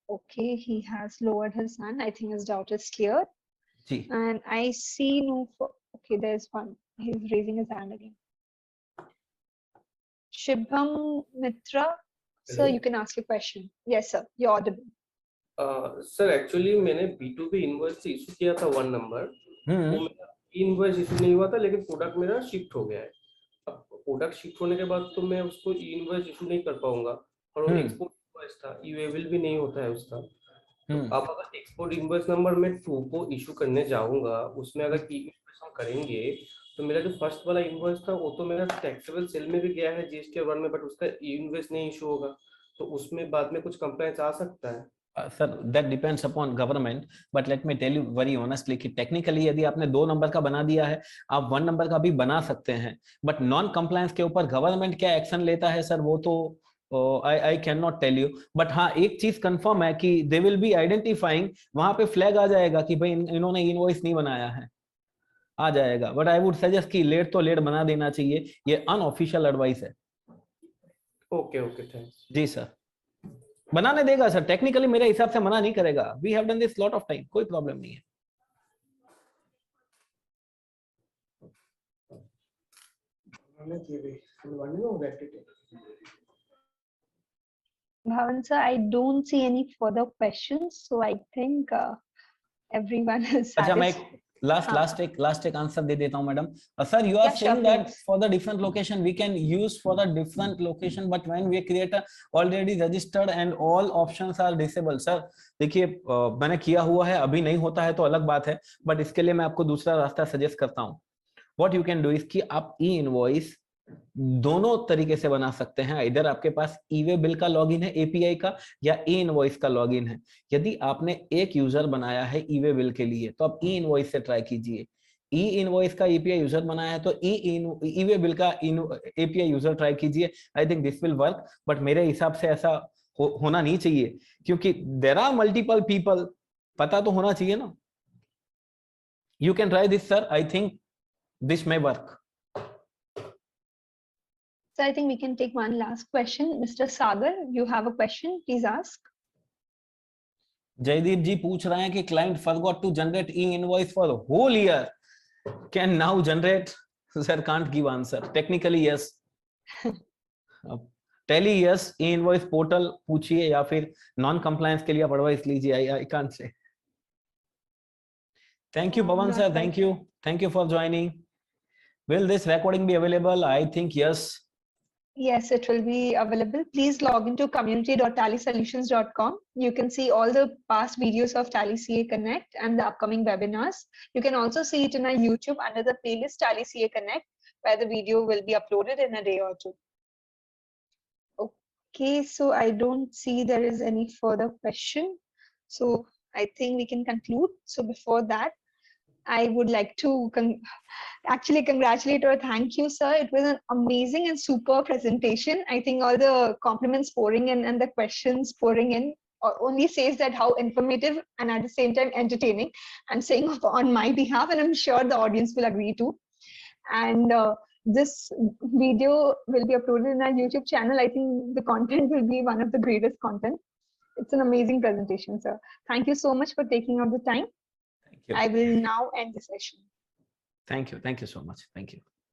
Okay, he has lowered his hand. I think his doubt is clear. जी. And I see no. Okay, there's one. He's raising his hand again. Shibham Mitra, sir, Hello. you can ask your question. Yes, sir. You're audible. Sir actually मैंने B2B invoice से issue किया था 1 number, वो मेरा invoice issue नहीं हुआ था, लेकिन प्रोडक्ट मेरा शिफ्ट हो गया है. अब प्रोडक्ट शिफ्ट होने के बाद तो मैं उसको इनवॉइस इशू नहीं कर पाऊंगा, और वो एक्सपोर्ट इनवॉइस था, ईवेबल भी नहीं होता है उसका. तो अब अगर एक्सपोर्ट इनवॉइस नंबर मैं 2 को इशू करने जाऊंगा, उसमें अगर इनवॉइस हम करेंगे, तो मेरा जो फर्स्ट वाला इनवॉइस था वो तो मेरा टैक्सेबल सेल में भी गया है GST 1 में, बट उसका इनवॉइस नहीं इशू होगा, तो उसमें बाद में कुछ कंप्लेंट्स आ सकता है. Sir that depends upon government, but let me tell you very honestly कि टेक्निकली यदि आपने 2 नंबर का बना दिया है, आप 1 नंबर का भी बना सकते हैं. बट नॉन कंप्लायंस के ऊपर गवर्नमेंट क्या एक्शन लेता है सर, वो तो I can not tell you. But हाँ, एक चीज कंफर्म है कि दे विल बी आइडेंटिफाइंग, वहां पे फ्लैग आ जाएगा कि भाई इन्होंने इनवॉइस नहीं बनाया है, आ जाएगा. बट आई वुड सजेस्ट कि लेट तो लेट बना देना चाहिए, ये अनऑफिशियल एडवाइस है. Okay okay, thanks. जी सर, बनाने देगा सर, टेक्निकली मेरे हिसाब से मना नहीं करेगा. We have done this lot of time, कोई प्रॉब्लम नहीं है. Bhavan sir, I don't see any further questions, so I think everyone is अच्छा, मैं satisfied. लास्ट एक आंसर दे देता हूं madam. Sir you are saying that for the different location we can use for the different location, but when we create a already registered and all options are disable. Sir देखिए, मैंने किया हुआ है, अभी नहीं होता है तो अलग बात है, बट इसके लिए मैं आपको दूसरा रास्ता सजेस्ट करता हूं. What you can do is कि आप ई इनवॉइस दोनों तरीके से बना सकते हैं. इधर आपके पास ईवे बिल का लॉगिन है API का, या ई इनवॉइस का लॉगिन है. यदि आपने एक यूजर बनाया है ईवे बिल के लिए, तो आप ई इनवॉइस से ट्राई कीजिए. ई इनवॉइस का API यूजर बनाया है तो ईवे बिल का API यूजर ट्राई कीजिए. आई think this will work, but मेरे हिसाब से ऐसा होना नहीं चाहिए, क्योंकि देयर आर मल्टीपल पीपल, पता तो होना चाहिए ना. You can try this sir, I think this may work. So I think we can take one last question. Mr. Sagar, you have a question, please ask. Jaideep ji पूछ रहे हैं कि client forgot to generate e-invoice for whole year, can now generate? Sir can't give answer. Technically yes. Tally yes, e-invoice portal पूछिए या फिर non compliance के लिए आप एडवाइस लीजिए. I can't say. Thank you Pawan sir, thank you for joining. Will this recording be available? I think yes. Yes, it will be available. Please log into community.tallysolutions.com. You can see all the past videos of Tally CA Connect and the upcoming webinars. You can also see it in our YouTube under the playlist Tally CA Connect, where the video will be uploaded in a day or two. Okay, so I don't see there is any further question. So I think we can conclude. So before that, I would like to actually congratulate or thank you, sir. It was an amazing and super presentation. I think all the compliments pouring in and the questions pouring in only says that how informative and at the same time entertaining I'm saying on my behalf, and I'm sure the audience will agree too. And this video will be uploaded in our YouTube channel. I think the content will be one of the greatest content. It's an amazing presentation, sir. Thank you so much for taking out the time. Thank you. I will now end the session. Thank you. Thank you so much. Thank you.